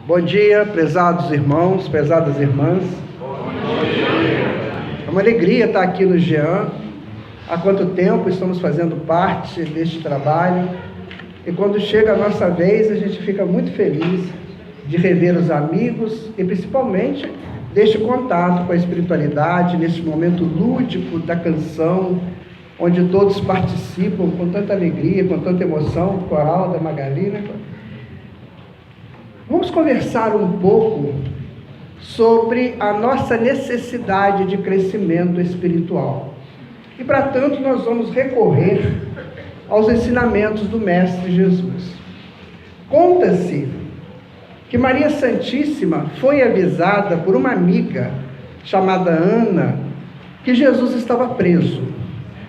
Bom dia, prezados irmãos, prezadas irmãs. Bom dia. É uma alegria estar aqui no Jean. Há quanto tempo estamos fazendo parte deste trabalho e quando chega a nossa vez a gente fica muito feliz de rever os amigos e principalmente deste contato com a espiritualidade, neste momento lúdico da canção, onde todos participam com tanta alegria, com tanta emoção, o coral da Magali, né? Vamos conversar um pouco sobre a nossa necessidade de crescimento espiritual. E para tanto nós vamos recorrer aos ensinamentos do Mestre Jesus. Conta-se que Maria Santíssima foi avisada por uma amiga chamada Ana que Jesus estava preso.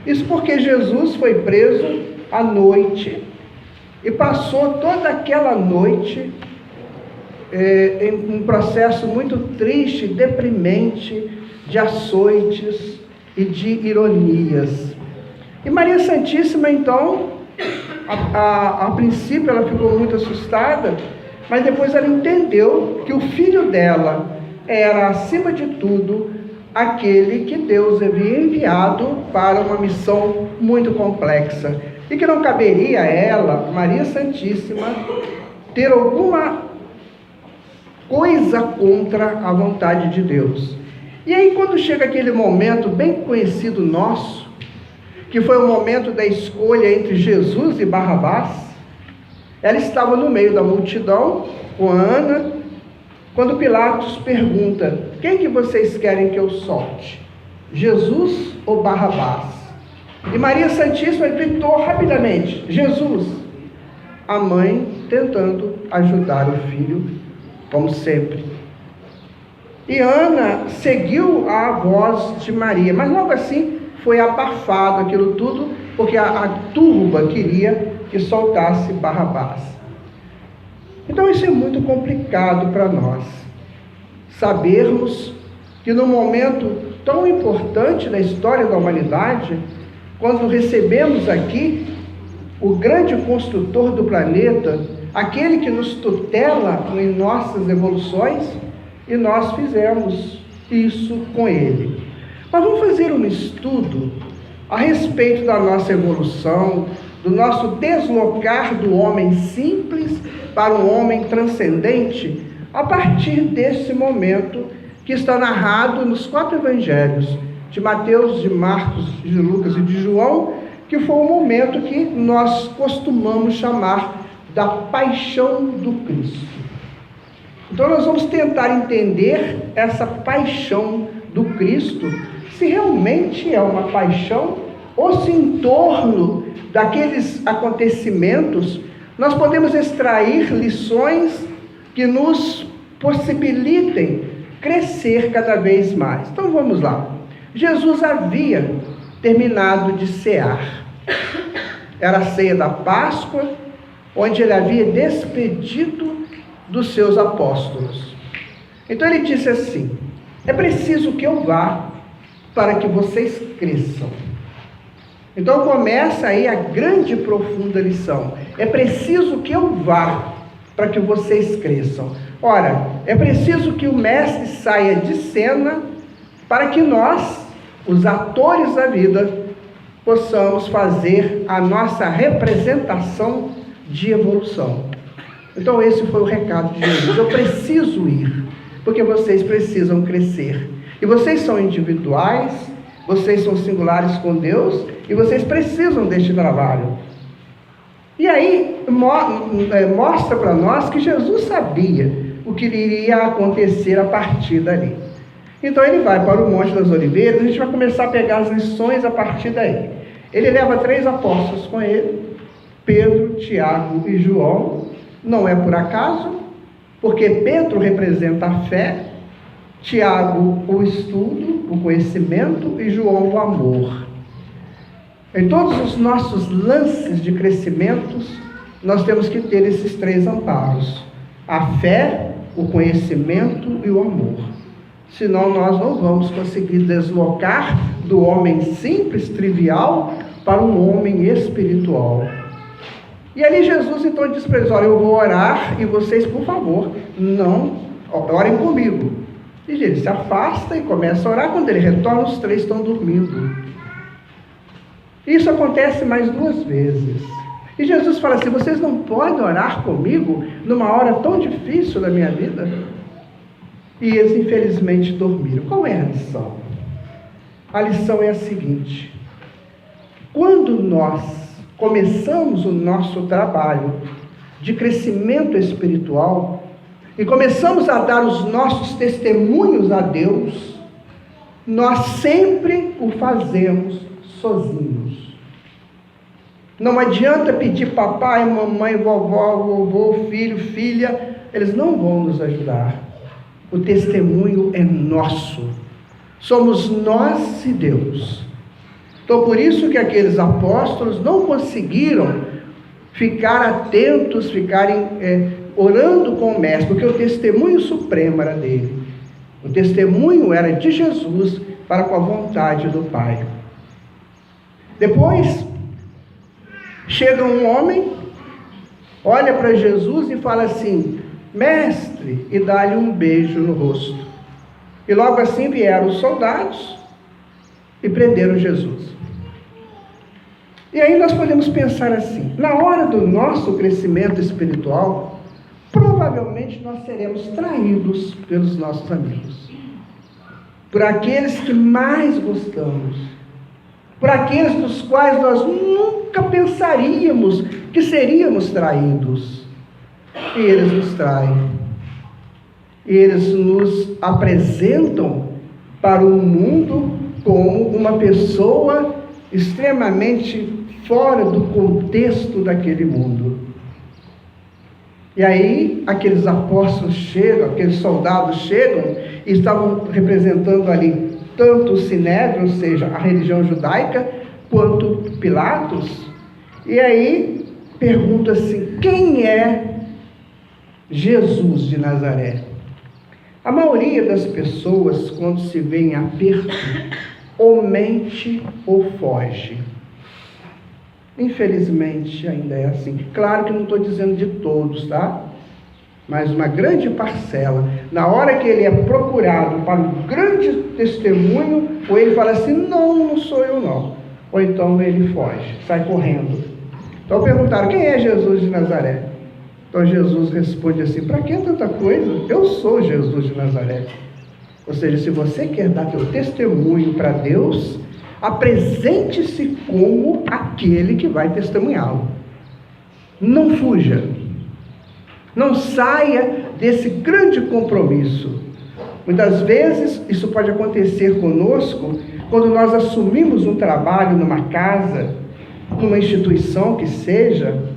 Isso porque Jesus foi preso à noite e passou toda aquela noite em um processo muito triste, deprimente, de açoites e de ironias. E Maria Santíssima, então, a princípio ela ficou muito assustada, mas depois ela entendeu que o filho dela era, acima de tudo, aquele que Deus havia enviado para uma missão muito complexa e que não caberia a ela, Maria Santíssima, ter alguma coisa contra a vontade de Deus. E aí quando chega aquele momento bem conhecido nosso, que foi o momento da escolha entre Jesus e Barrabás, ela estava no meio da multidão com a Ana, quando Pilatos pergunta: quem que vocês querem que eu solte? Jesus ou Barrabás? E Maria Santíssima gritou rapidamente: Jesus! A mãe tentando ajudar o filho, como sempre. E Ana seguiu a voz de Maria, mas logo assim foi abafado aquilo tudo, porque a turba queria que soltasse Barrabás. Então isso é muito complicado para nós, sabermos que num momento tão importante da história da humanidade, quando recebemos aqui o grande construtor do planeta, aquele que nos tutela em nossas evoluções, e nós fizemos isso com ele. Mas vamos fazer um estudo a respeito da nossa evolução, do nosso deslocar do homem simples para um homem transcendente, a partir desse momento que está narrado nos 4 evangelhos, de Mateus, de Marcos, de Lucas e de João, que foi o momento que nós costumamos chamar da paixão do Cristo. Então nós vamos tentar entender essa paixão do Cristo, se realmente é uma paixão, ou se em torno daqueles acontecimentos nós podemos extrair lições que nos possibilitem crescer cada vez mais. Então vamos lá. Jesus havia terminado de cear. Era a ceia da Páscoa, onde ele havia despedido dos seus apóstolos. Então ele disse assim: é preciso que eu vá para que vocês cresçam. Então começa aí a grande e profunda lição. É preciso que eu vá para que vocês cresçam. Ora, é preciso que o mestre saia de cena para que nós, os atores da vida, possamos fazer a nossa representação de evolução. Então esse foi o recado de Jesus: eu preciso ir, porque vocês precisam crescer. E vocês são individuais, vocês são singulares com Deus, e vocês precisam deste trabalho. E aí mostra para nós que Jesus sabia o que iria acontecer a partir dali. Então ele vai para o Monte das Oliveiras, a gente vai começar a pegar as lições a partir daí. Ele leva 3 apóstolos com ele, Pedro, Tiago e João. Não é por acaso, porque Pedro representa a fé, Tiago o estudo, o conhecimento, e João o amor. Em todos os nossos lances de crescimentos, nós temos que ter esses 3 amparos: a fé, o conhecimento e o amor. Senão nós não vamos conseguir deslocar do homem simples, trivial, para um homem espiritual. E ali Jesus então diz para eles: olha, eu vou orar e vocês, por favor, não orem comigo. E ele se afasta e começa a orar. Quando ele retorna, os 3 estão dormindo. Isso acontece mais 2 vezes. E Jesus fala assim: vocês não podem orar comigo numa hora tão difícil da minha vida? E eles infelizmente dormiram. Qual é a lição? A lição é a seguinte: quando nós começamos o nosso trabalho de crescimento espiritual e começamos a dar os nossos testemunhos a Deus, nós sempre o fazemos sozinhos. Não adianta pedir papai, mamãe, vovó, vovô, filho, filha, eles não vão nos ajudar. O testemunho é nosso. Somos nós e Deus. Então, por isso que aqueles apóstolos não conseguiram ficar atentos, ficarem orando com o mestre, porque o testemunho supremo era dele. O testemunho era de Jesus para com a vontade do Pai. Depois, chega um homem, olha para Jesus e fala assim: mestre, e dá-lhe um beijo no rosto. E logo assim vieram os soldados e prenderam Jesus. E aí nós podemos pensar assim: na hora do nosso crescimento espiritual, provavelmente nós seremos traídos pelos nossos amigos, por aqueles que mais gostamos, por aqueles dos quais nós nunca pensaríamos que seríamos traídos. E eles nos traem. E eles nos apresentam para o mundo como uma pessoa extremamente fora do contexto daquele mundo. E aí, aqueles apóstolos chegam, aqueles soldados chegam e estavam representando ali tanto o Sinédrio, ou seja, a religião judaica, quanto Pilatos. E aí, pergunta assim: quem é Jesus de Nazaré? A maioria das pessoas, quando se vê em aperto, ou mente ou foge. Infelizmente ainda é assim. Claro que não estou dizendo de todos, tá? Mas uma grande parcela, na hora que ele é procurado para um grande testemunho, ou ele fala assim: não sou eu não. Ou então ele foge, sai correndo. Então perguntaram: quem é Jesus de Nazaré? Então Jesus responde assim: para que tanta coisa? Eu sou Jesus de Nazaré. Ou seja, se você quer dar teu testemunho para Deus, apresente-se como aquele que vai testemunhá-lo. Não fuja. Não saia desse grande compromisso. Muitas vezes isso pode acontecer conosco quando nós assumimos um trabalho numa casa, numa instituição que seja,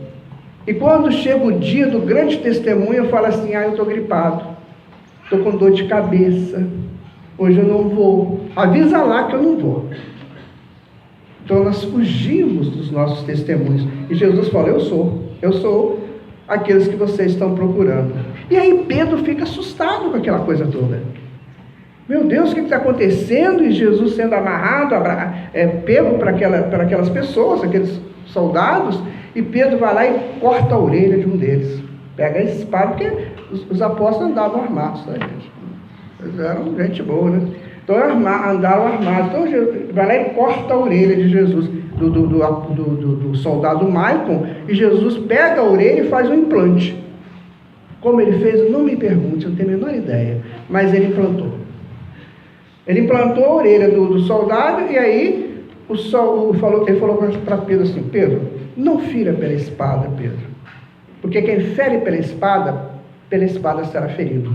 e quando chega o dia do grande testemunho, eu falo assim: eu estou gripado, estou com dor de cabeça, hoje eu não vou. Avisa lá que eu não vou. Então nós fugimos dos nossos testemunhos. E Jesus fala: eu sou aqueles que vocês estão procurando. E aí Pedro fica assustado com aquela coisa toda. Meu Deus, o que está acontecendo? E Jesus sendo amarrado, pego para aquelas pessoas, aqueles soldados, e Pedro vai lá e corta a orelha de um deles. Pega a espada, porque os apóstolos andavam armados, tá, gente? Eles eram gente boa, né? Então andaram armados. Então Jesus vai lá e corta a orelha de Jesus, do soldado Maicon, e Jesus pega a orelha e faz um implante. Como ele fez, não me pergunte, eu não tenho a menor ideia, mas ele implantou. Ele implantou a orelha do soldado, e aí ele falou para Pedro assim: Pedro, não fira pela espada, Pedro, porque quem fere pela espada será ferido.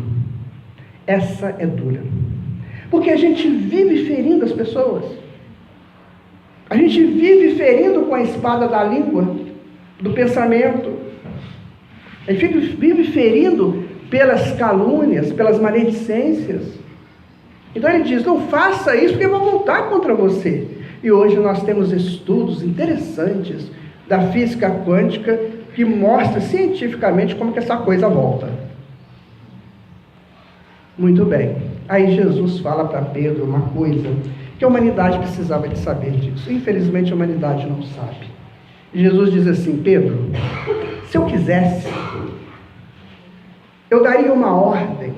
Essa é dura, porque a gente vive ferindo as pessoas, a gente vive ferindo com a espada da língua, do pensamento, a gente vive ferindo pelas calúnias, pelas maledicências. Então ele diz: não faça isso, porque eu vou voltar contra você. E hoje nós temos estudos interessantes da física quântica que mostra cientificamente como que essa coisa volta. Muito bem. Aí Jesus fala para Pedro uma coisa que a humanidade precisava de saber disso. Infelizmente a humanidade não sabe. Jesus diz assim: Pedro, se eu quisesse, eu daria uma ordem,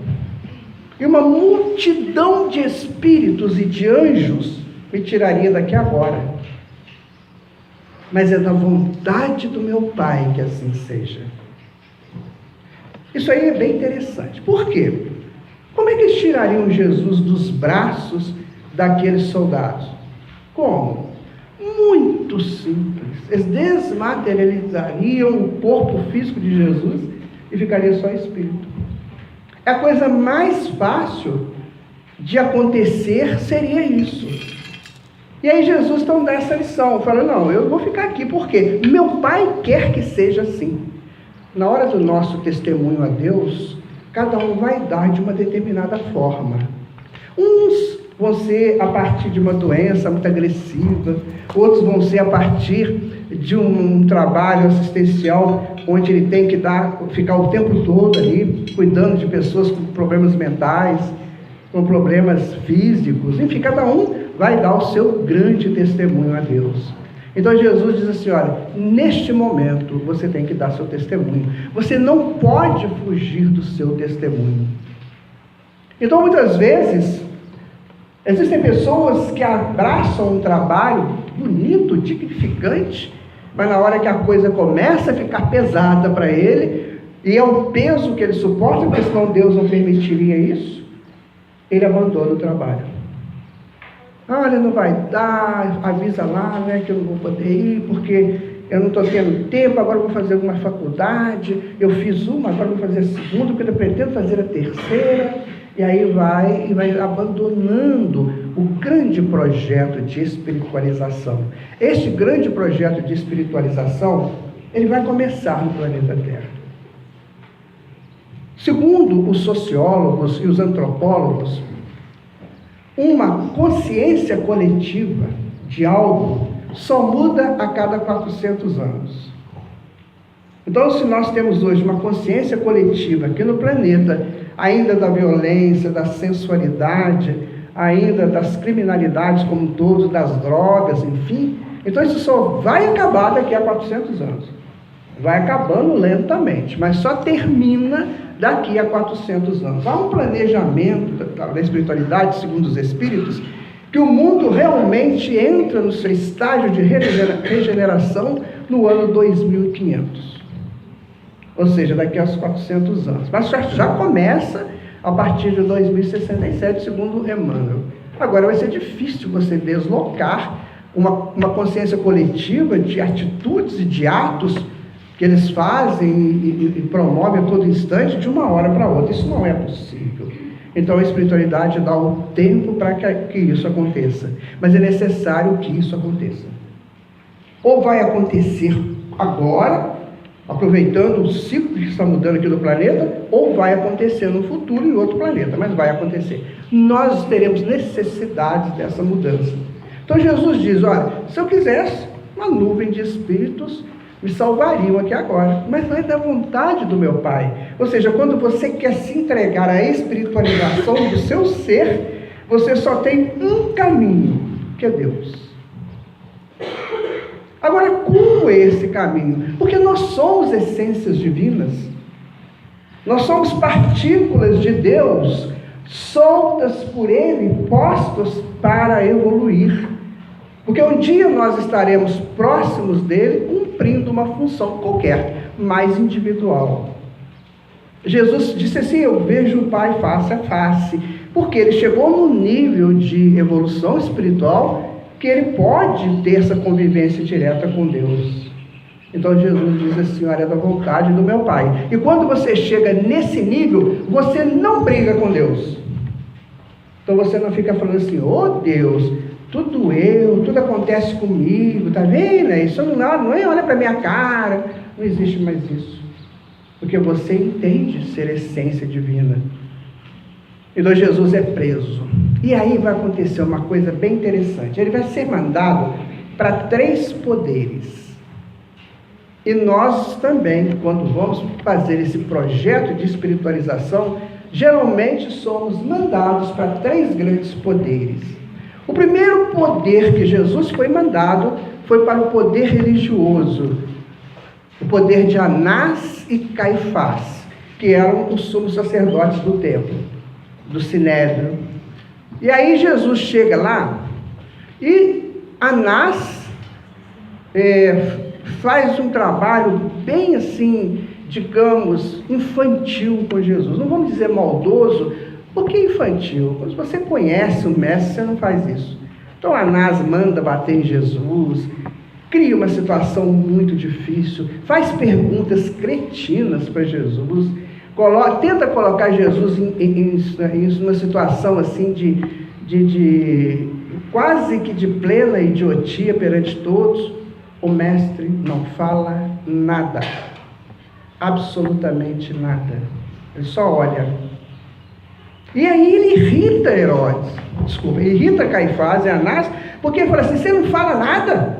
e uma multidão de espíritos e de anjos me tiraria daqui agora. Mas é da vontade do meu Pai que assim seja. Isso aí é bem interessante. Por quê? Como é que eles tirariam Jesus dos braços daqueles soldados? Como? Muito simples. Eles desmaterializariam o corpo físico de Jesus e ficaria só espírito. A coisa mais fácil de acontecer seria isso. E aí Jesus então dá essa lição, fala: não, eu vou ficar aqui porque meu Pai quer que seja assim. Na hora do nosso testemunho a Deus, cada um vai dar de uma determinada forma. Uns vão ser a partir de uma doença muito agressiva, outros vão ser a partir de um trabalho assistencial, onde ele tem que ficar o tempo todo ali, cuidando de pessoas com problemas mentais, com problemas físicos. Enfim, cada um vai dar o seu grande testemunho a Deus. Então Jesus diz assim: olha, neste momento você tem que dar seu testemunho. Você não pode fugir do seu testemunho. Então muitas vezes existem pessoas que abraçam um trabalho bonito, dignificante, mas na hora que a coisa começa a ficar pesada para ele, e é o peso que ele suporta, porque senão Deus não permitiria isso, ele abandona o trabalho. Olha, não vai dar, avisa lá, né, que eu não vou poder ir, porque eu não estou tendo tempo, agora eu vou fazer uma faculdade, eu fiz uma, agora eu vou fazer a segunda, porque eu pretendo fazer a terceira, e aí vai abandonando o grande projeto de espiritualização. Este grande projeto de espiritualização, ele vai começar no planeta Terra. Segundo os sociólogos e os antropólogos, uma consciência coletiva de algo só muda a cada 400 anos. Então, se nós temos hoje uma consciência coletiva aqui no planeta, ainda da violência, da sensualidade, ainda das criminalidades como um todo, das drogas, enfim, então isso só vai acabar daqui a 400 anos. Vai acabando lentamente, mas só termina daqui a 400 anos. Há um planejamento da espiritualidade, segundo os espíritos, que o mundo realmente entra no seu estágio de regeneração no ano 2500. Ou seja, daqui a 400 anos. Mas já começa a partir de 2067, segundo Emmanuel. Agora vai ser difícil você deslocar uma consciência coletiva de atitudes e de atos que eles fazem e promovem a todo instante de uma hora para outra. Isso não é possível. Então a espiritualidade dá o tempo para que isso aconteça. Mas é necessário que isso aconteça. Ou vai acontecer agora, aproveitando o ciclo que está mudando aqui do planeta, ou vai acontecer no futuro em outro planeta, mas vai acontecer. Nós teremos necessidade dessa mudança. Então Jesus diz: olha, se eu quisesse, uma nuvem de espíritos me salvariam aqui agora, mas não é da vontade do meu Pai. Ou seja, quando você quer se entregar à espiritualização do seu ser, você só tem um caminho, que é Deus. Agora, como é esse caminho? Porque nós somos essências divinas, nós somos partículas de Deus, soltas por Ele, postas para evoluir. Porque um dia nós estaremos próximos dele, cumprindo uma função qualquer, mais individual. Jesus disse assim: eu vejo o Pai face a face, porque ele chegou num nível de evolução espiritual que ele pode ter essa convivência direta com Deus. Então Jesus diz assim: olha, é da vontade do meu Pai. E quando você chega nesse nível, você não briga com Deus. Então você não fica falando assim: oh Deus, tudo acontece comigo, tá vendo? Isso não olha para minha cara. Não existe mais isso. Porque você entende ser essência divina. Então Jesus é preso. E aí vai acontecer uma coisa bem interessante. Ele vai ser mandado para 3 poderes. E nós também, quando vamos fazer esse projeto de espiritualização, geralmente somos mandados para 3 grandes poderes. O primeiro poder que Jesus foi mandado foi para o poder religioso, o poder de Anás e Caifás, que eram os sumos sacerdotes do templo, do Sinédrio. E aí Jesus chega lá e Anás faz um trabalho bem assim, digamos, infantil com Jesus. Não vamos dizer maldoso, porque infantil. Quando você conhece o mestre, você não faz isso. Então Anás manda bater em Jesus, cria uma situação muito difícil, faz perguntas cretinas para Jesus, tenta colocar Jesus em uma situação assim de quase que de plena idiotia perante todos. O mestre não fala nada, absolutamente nada, ele só olha. E aí ele irrita Herodes, irrita Caifás e Anás, porque ele fala assim: você não fala nada?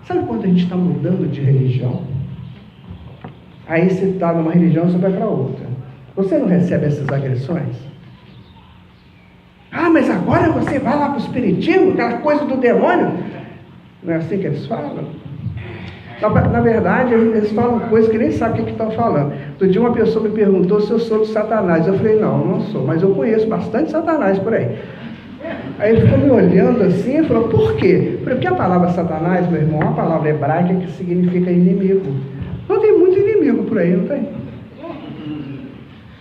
Sabe quando a gente está mudando de religião? Aí você está numa religião, você vai para outra. Você não recebe essas agressões? Ah, mas agora você vai lá para o espiritismo, aquela coisa do demônio. Não é assim que eles falam? Na verdade, eles falam coisas que nem sabem o que estão falando. Outro dia uma pessoa me perguntou se eu sou de Satanás. Eu falei: não sou, mas eu conheço bastante Satanás por aí. Aí ele ficou me olhando assim e falou: por quê? Eu falei: porque a palavra Satanás, meu irmão, é uma palavra hebraica que significa inimigo. Não tem muito inimigo por aí, não tem?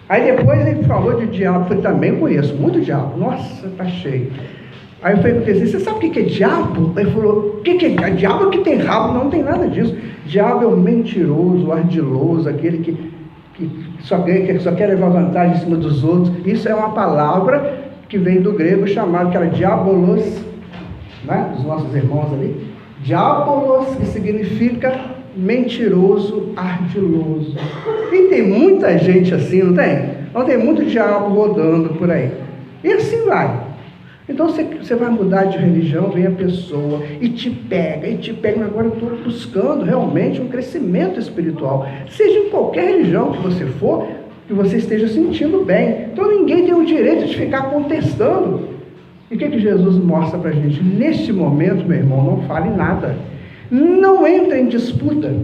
Aí depois ele falou de diabo. Eu falei: também conheço muito diabo. Nossa, tá cheio. Aí eu perguntei assim: você sabe o que é diabo? Ele falou: o que é diabo? Que tem rabo? Não tem nada disso. Diabo é o mentiroso, o ardiloso, aquele que só quer levar vantagem em cima dos outros. Isso é uma palavra que vem do grego chamado, que era diabolos, né? Os nossos irmãos ali. Diabolos, que significa mentiroso, ardiloso. E tem muita gente assim, não tem? Não tem muito diabo rodando por aí. E assim vai. Então você vai mudar de religião, vem a pessoa e te pega. Agora eu estou buscando realmente um crescimento espiritual. Seja em qualquer religião que você for, que você esteja sentindo bem. Então ninguém tem o direito de ficar contestando. E o que Jesus mostra para a gente? Neste momento, meu irmão, não fale nada. Não entre em disputa.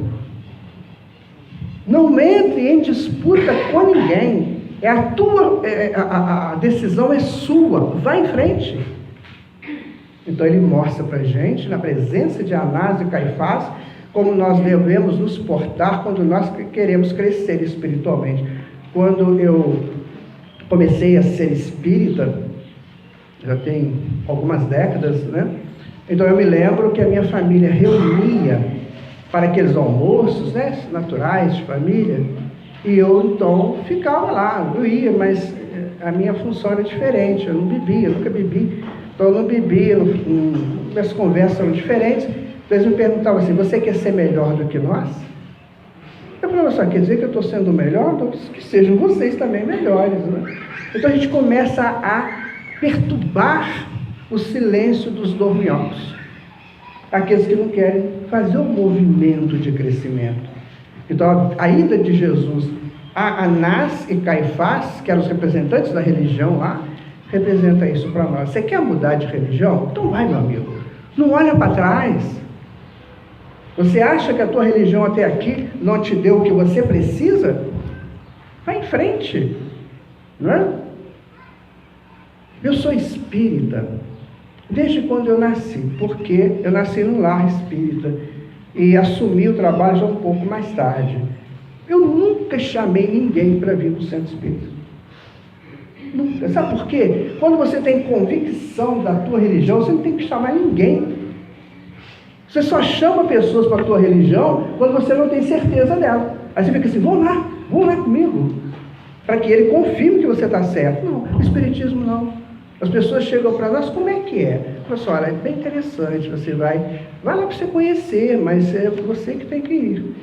Não entre em disputa com ninguém. A decisão é sua, vai em frente. Então ele mostra para a gente, na presença de Anás e Caifás, como nós devemos nos portar quando nós queremos crescer espiritualmente. Quando eu comecei a ser espírita, já tem algumas décadas, né? Então eu me lembro que a minha família reunia para aqueles almoços, né, naturais de família. E eu, então, ficava lá, eu ia, mas a minha função era diferente, eu não bebia, eu nunca bebi, então eu não bebia, as conversas eram diferentes. Então eles me perguntavam assim: você quer ser melhor do que nós? Eu falei: só quer dizer que eu estou sendo melhor? Então que sejam vocês também melhores, né? Então a gente começa a perturbar o silêncio dos dorminhocos, aqueles que não querem fazer um movimento de crescimento. Então, a ida de Jesus a Anás e Caifás, que eram os representantes da religião lá, representa isso para nós. Você quer mudar de religião? Então vai, meu amigo. Não olha para trás. Você acha que a tua religião até aqui não te deu o que você precisa? Vai em frente. Não é? Eu sou espírita desde quando eu nasci, porque eu nasci num lar espírita e assumi o trabalho já um pouco mais tarde. Eu nunca chamei ninguém para vir para o centro espírita. Nunca. Sabe por quê? Quando você tem convicção da tua religião, você não tem que chamar ninguém. Você só chama pessoas para a tua religião quando você não tem certeza dela. Aí você fica assim: vão lá comigo, para que ele confirme que você está certo. Não, o espiritismo não. As pessoas chegam para nós: como é que é? Professor, olha, é bem interessante, você vai lá para você conhecer, mas é você que tem que ir.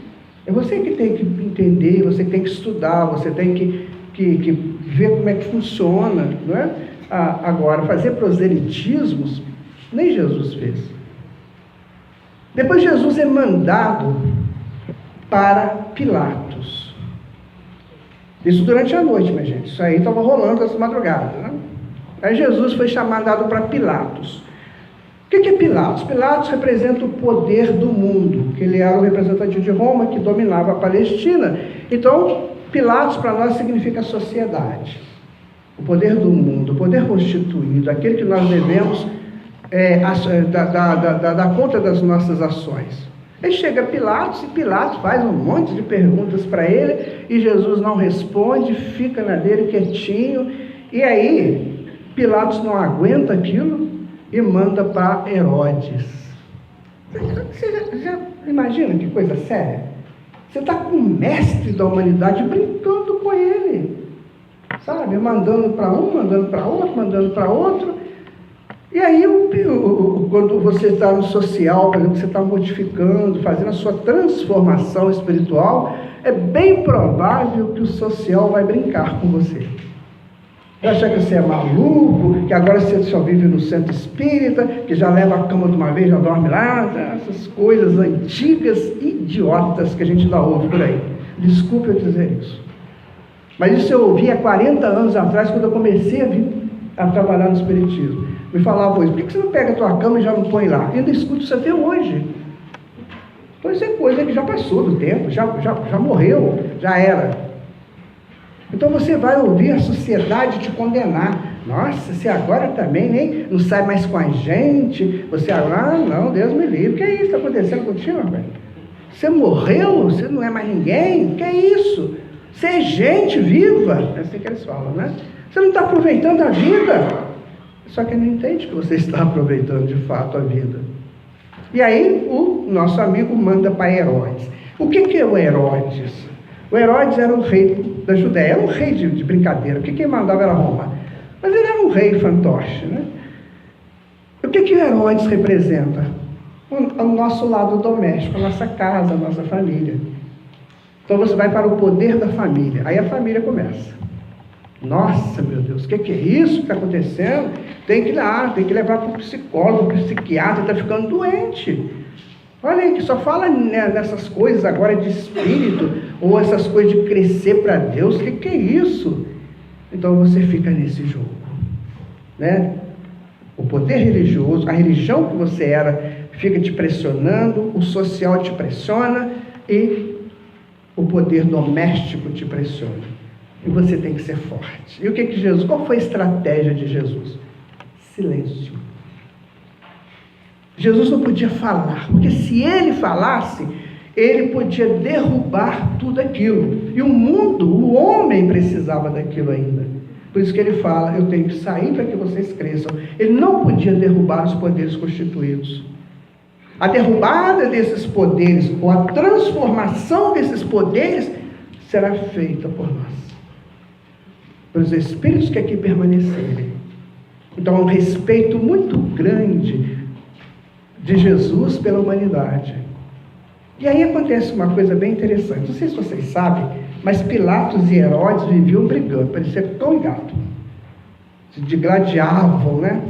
É você que tem que entender, você que tem que estudar, você tem que ver como é que funciona, não é? Agora, fazer proselitismos, nem Jesus fez. Depois Jesus é mandado para Pilatos. Isso durante a noite, minha gente. Isso aí estava rolando essa madrugada, né? Aí Jesus foi mandado para Pilatos. O que é Pilatos? Pilatos representa o poder do mundo, que ele era o representante de Roma, que dominava a Palestina. Então, Pilatos para nós significa sociedade, o poder do mundo, o poder constituído, aquele que nós devemos dar conta das nossas ações. Aí chega Pilatos e Pilatos faz um monte de perguntas para ele e Jesus não responde, fica na dele quietinho. E aí Pilatos não aguenta aquilo e manda para Herodes. Você já imagina que coisa séria? Você está com o mestre da humanidade brincando com ele, sabe? Mandando para um, mandando para outro, mandando para outro. E aí, quando você está no social, por exemplo, você está modificando, fazendo a sua transformação espiritual, é bem provável que o social vai brincar com você. Vai achar que você é maluco, que agora você só vive no centro espírita, que já leva a cama de uma vez, já dorme lá, essas coisas antigas, idiotas que a gente ainda ouve por aí. Desculpe eu dizer isso. Mas isso eu ouvi há 40 anos atrás, quando eu comecei a trabalhar no espiritismo. Me falava isso, por que você não pega a tua cama e já não põe lá? Eu ainda escuto isso até hoje. Então isso é coisa que já passou do tempo, já morreu, já era. Então você vai ouvir a sociedade te condenar. Nossa, você agora também nem não sai mais com a gente. Você agora, não, Deus me livre. O que é isso que está acontecendo contigo, rapaz? Você morreu? Você não é mais ninguém? O que é isso? Você é gente viva. É assim que eles falam, né? Você não está aproveitando a vida. Só que não entende que você está aproveitando de fato a vida. E aí o nosso amigo manda para Herodes. O que é o Herodes? O Herodes era o rei da Judéia, era um rei de brincadeira, porque quem mandava era Roma. Mas ele era um rei fantoche, né? O que o Herodes representa? O nosso lado doméstico, a nossa casa, a nossa família. Então você vai para o poder da família, aí a família começa. Nossa, meu Deus, o que é isso que está acontecendo? Tem que ir lá, tem que levar para o psicólogo, para o psiquiatra, está ficando doente. Olha aí, que só fala nessas coisas agora de espírito, ou essas coisas de crescer para Deus, o que é isso? Então você fica nesse jogo, né? O poder religioso, a religião que você era, fica te pressionando, o social te pressiona e o poder doméstico te pressiona. E você tem que ser forte. E o que Jesus, qual foi a estratégia de Jesus? Silêncio. Jesus não podia falar, porque se ele falasse, ele podia derrubar tudo aquilo. E o mundo, o homem precisava daquilo ainda. Por isso que ele fala, eu tenho que sair para que vocês cresçam. Ele não podia derrubar os poderes constituídos. A derrubada desses poderes, ou a transformação desses poderes, será feita por nós. Pelos espíritos que aqui permanecerem. Então, há um respeito muito grande de Jesus pela humanidade. E aí acontece uma coisa bem interessante. Não sei se vocês sabem, mas Pilatos e Herodes viviam brigando, parecia cão e gato. Se digladiavam, né?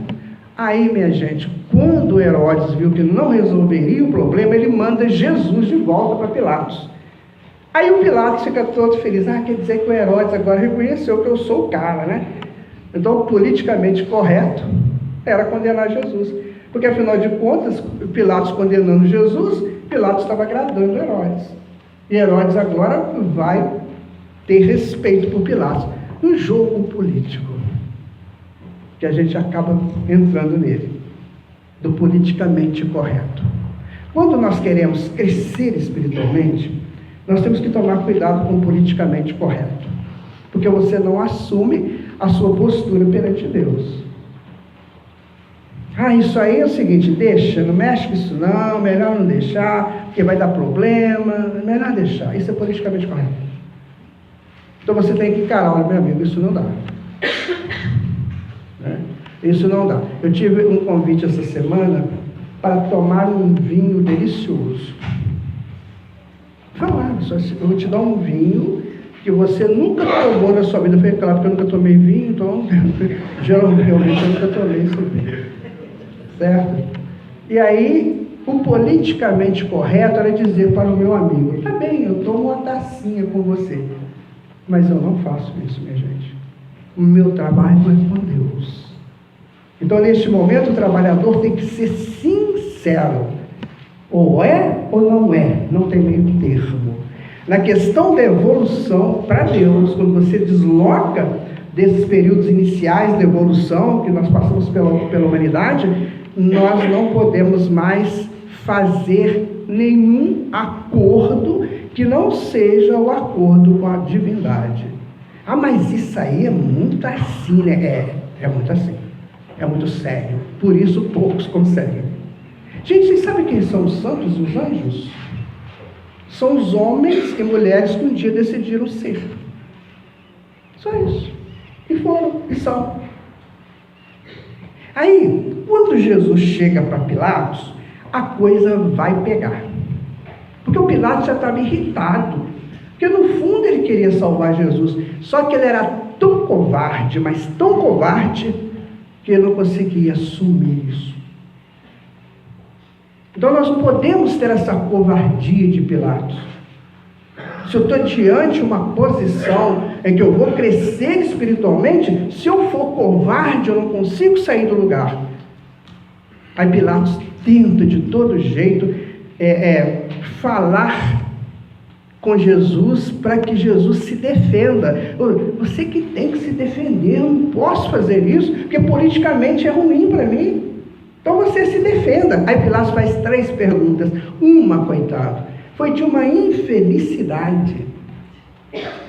Aí, minha gente, quando Herodes viu que não resolveria o problema, ele manda Jesus de volta para Pilatos. Aí o Pilatos fica todo feliz. Quer dizer que o Herodes agora reconheceu que eu sou o cara, né? Então, politicamente correto era condenar Jesus. Porque, afinal de contas, Pilatos condenando Jesus, Pilatos estava agradando Herodes. E Herodes agora vai ter respeito por Pilatos. Um jogo político, que a gente acaba entrando nele, do politicamente correto. Quando nós queremos crescer espiritualmente, nós temos que tomar cuidado com o politicamente correto, porque você não assume a sua postura perante Deus. Isso aí é o seguinte, deixa, não mexe com isso não, melhor não deixar, porque vai dar problema, melhor deixar, isso é politicamente correto. Então você tem que encarar, olha meu amigo, isso não dá. Isso não dá. Eu tive um convite essa semana para tomar um vinho delicioso. Falaram, eu vou te dar um vinho que você nunca tomou na sua vida. Eu falei, claro, porque eu nunca tomei vinho, então geralmente eu nunca tomei esse vinho. Certo? E aí, o politicamente correto era dizer para o meu amigo, tá bem, eu tomo uma tacinha com você, mas eu não faço isso, minha gente. O meu trabalho é com Deus. Então, neste momento, o trabalhador tem que ser sincero. Ou é ou não é, não tem meio termo. Na questão da evolução, para Deus, quando você desloca desses períodos iniciais da evolução que nós passamos pela humanidade, nós não podemos mais fazer nenhum acordo que não seja o acordo com a divindade. Ah, mas isso aí é muito assim, né? É muito assim. É muito sério. Por isso poucos conseguem. Gente, vocês sabem quem são os santos e os anjos? São os homens e mulheres que um dia decidiram ser. Só isso. E foram, e são. Aí, quando Jesus chega para Pilatos, a coisa vai pegar. Porque o Pilatos já estava irritado. Porque no fundo ele queria salvar Jesus. Só que ele era tão covarde, mas tão covarde, que ele não conseguia assumir isso. Então nós não podemos ter essa covardia de Pilatos. Se eu estou diante de uma posição em que eu vou crescer espiritualmente, se eu for covarde, eu não consigo sair do lugar. Aí Pilatos tenta de todo jeito falar com Jesus para que Jesus se defenda. Você que tem que se defender, eu não posso fazer isso, porque politicamente é ruim para mim. Então você se defenda. Aí Pilatos faz 3 perguntas. Uma, coitado, foi de uma infelicidade.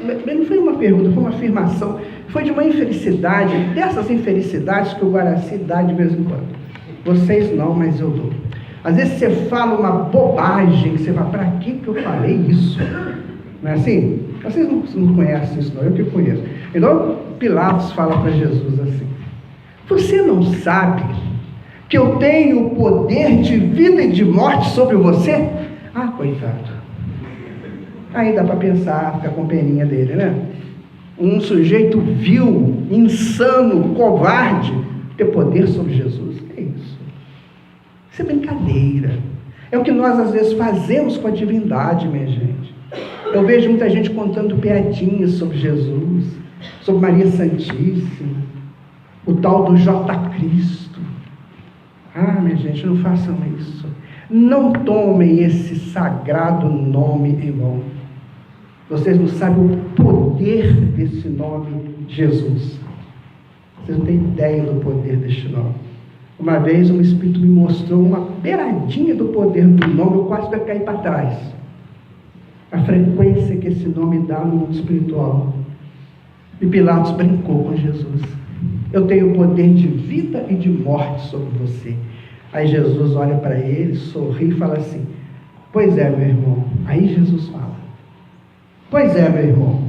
Não foi uma pergunta, foi uma afirmação. Foi de uma infelicidade, dessas infelicidades que o Guaraci dá de vez em quando. Vocês não, mas eu dou. Às vezes você fala uma bobagem, você fala, para que eu falei isso? Não é assim? Vocês não conhecem isso, não, eu que conheço. Então Pilatos fala para Jesus assim: você não sabe que eu tenho o poder de vida e de morte sobre você? Ah, coitado. Aí dá para pensar, fica com peninha dele, né? Um sujeito vil, insano, covarde, ter poder sobre Jesus. Que é isso? Isso é brincadeira. É o que nós às vezes fazemos com a divindade, minha gente. Eu vejo muita gente contando piadinhas sobre Jesus, sobre Maria Santíssima, o tal do J. Cristo. Ah, minha gente, não façam isso. Não tomem esse sagrado nome em vão. Vocês não sabem o poder desse nome, Jesus. Vocês não têm ideia do poder deste nome. Uma vez um Espírito me mostrou uma beiradinha do poder do nome, eu quase ia cair para trás. A frequência que esse nome dá no mundo espiritual. E Pilatos brincou com Jesus. Eu tenho o poder de vida e de morte sobre você. Aí Jesus olha para ele, sorri e fala assim: pois é, meu irmão. Aí Jesus fala: pois é, meu irmão,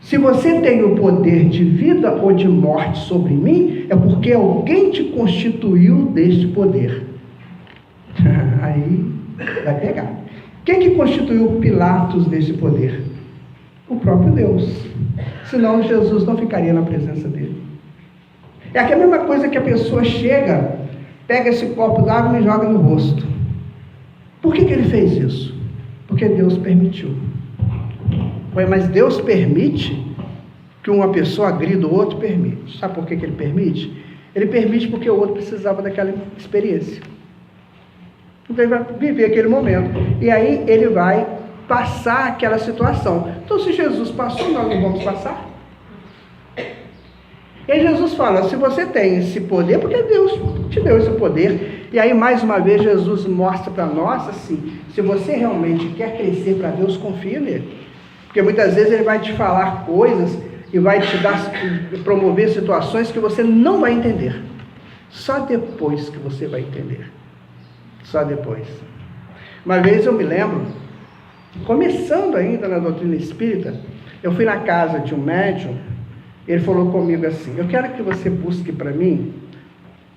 se você tem o poder de vida ou de morte sobre mim, é porque alguém te constituiu deste poder. Aí vai pegar. Quem que constituiu Pilatos desse poder? O próprio Deus. Senão Jesus não ficaria na presença dele. É a mesma coisa que a pessoa chega, pega esse copo d'água e me joga no rosto. Por que ele fez isso? Porque Deus permitiu. Ué, mas Deus permite que uma pessoa agrida o outro? Permite. Sabe por que ele permite? Ele permite porque o outro precisava daquela experiência. Então ele vai viver aquele momento. E aí ele vai passar aquela situação. Então se Jesus passou, nós não vamos passar? E aí Jesus fala: se você tem esse poder, porque Deus te deu esse poder. E aí mais uma vez Jesus mostra para nós assim: se você realmente quer crescer para Deus, confia nele. Porque muitas vezes ele vai te falar coisas e vai te promover situações que você não vai entender. Só depois que você vai entender. Só depois. Uma vez eu me lembro, começando ainda na doutrina espírita, eu fui na casa de um médium. Ele falou comigo assim: eu quero que você busque para mim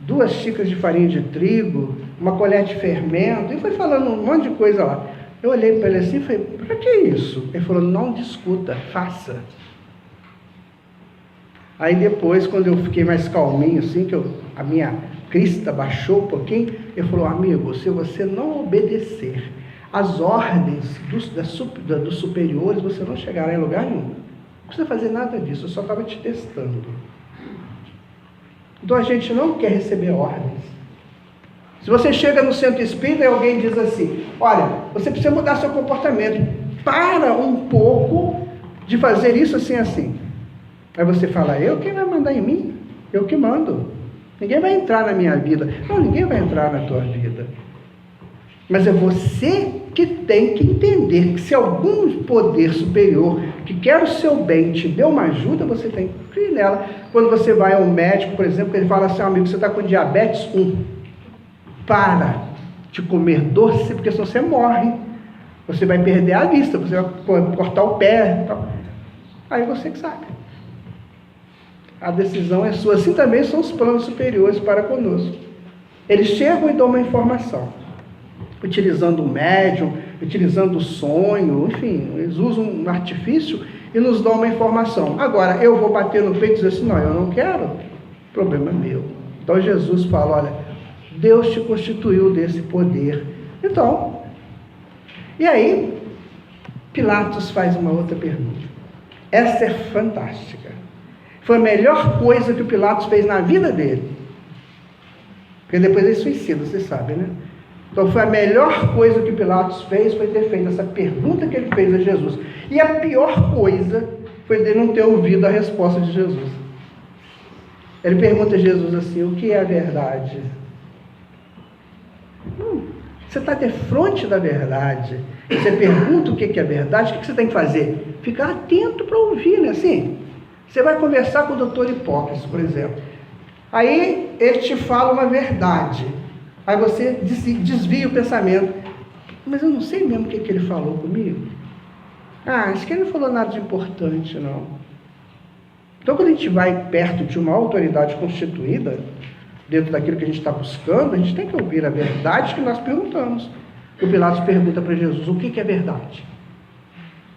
2 xícaras de farinha de trigo, uma colher de fermento, e foi falando um monte de coisa lá. Eu olhei para ele assim e falei: para que isso? Ele falou: não discuta, faça. Aí depois, quando eu fiquei mais calminho, assim, que a minha crista baixou um pouquinho, ele falou: amigo, se você não obedecer às ordens dos superiores, você não chegará em lugar nenhum. Não precisa fazer nada disso, eu só estava te testando. Então a gente não quer receber ordens. Se você chega no centro espírita e alguém diz assim, olha, você precisa mudar seu comportamento, para um pouco de fazer isso assim, assim. Aí você fala, quem vai mandar em mim? Eu que mando. Ninguém vai entrar na minha vida. Não, ninguém vai entrar na tua vida. Mas é você que tem que entender que se algum poder superior que quer o seu bem te deu uma ajuda, você tem que crer nela. Quando você vai ao médico, por exemplo, ele fala assim, amigo, você está com diabetes 1. Para de comer doce, porque senão você morre. Você vai perder a vista, você vai cortar o pé. Tal. Aí você que sabe. A decisão é sua. Assim também são os planos superiores para conosco. Eles chegam e dão uma informação. Utilizando o médium, utilizando o sonho, enfim, eles usam um artifício e nos dão uma informação. Agora, eu vou bater no peito e dizer assim, não, eu não quero, o problema é meu. Então Jesus fala, olha, Deus te constituiu desse poder. Então, e aí, Pilatos faz uma outra pergunta. Essa é fantástica. Foi a melhor coisa que o Pilatos fez na vida dele. Porque depois ele suicida, você sabe, né? Então foi a melhor coisa que Pilatos fez, foi ter feito essa pergunta que ele fez a Jesus. E a pior coisa foi ele não ter ouvido a resposta de Jesus. Ele pergunta a Jesus assim, o que é a verdade? Você está de frente da verdade. Você pergunta o que é verdade, o que você tem que fazer? Ficar atento para ouvir, né? Assim, você vai conversar com o doutor Hipócrates, por exemplo. Aí ele te fala uma verdade. Aí você desvia o pensamento. Mas eu não sei mesmo o que ele falou comigo. Acho que ele não falou nada de importante, não. Então, quando a gente vai perto de uma autoridade constituída, dentro daquilo que a gente está buscando, a gente tem que ouvir a verdade que nós perguntamos. O Pilatos pergunta para Jesus, o que é verdade?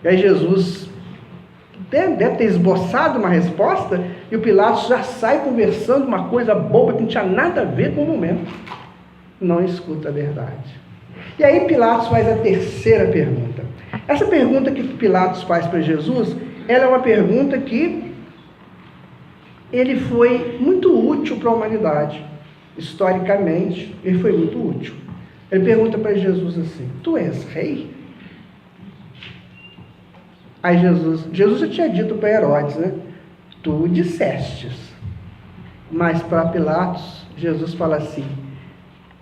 E aí Jesus deve ter esboçado uma resposta, e o Pilatos já sai conversando uma coisa boba que não tinha nada a ver com o momento. Não escuta a verdade. E aí Pilatos faz a terceira pergunta. Essa pergunta que Pilatos faz para Jesus, ela é uma pergunta que ele foi muito útil para a humanidade. Historicamente, ele foi muito útil. Ele pergunta para Jesus assim, tu és rei? Aí Jesus já tinha dito para Herodes, né? Tu dissestes. Mas para Pilatos, Jesus fala assim,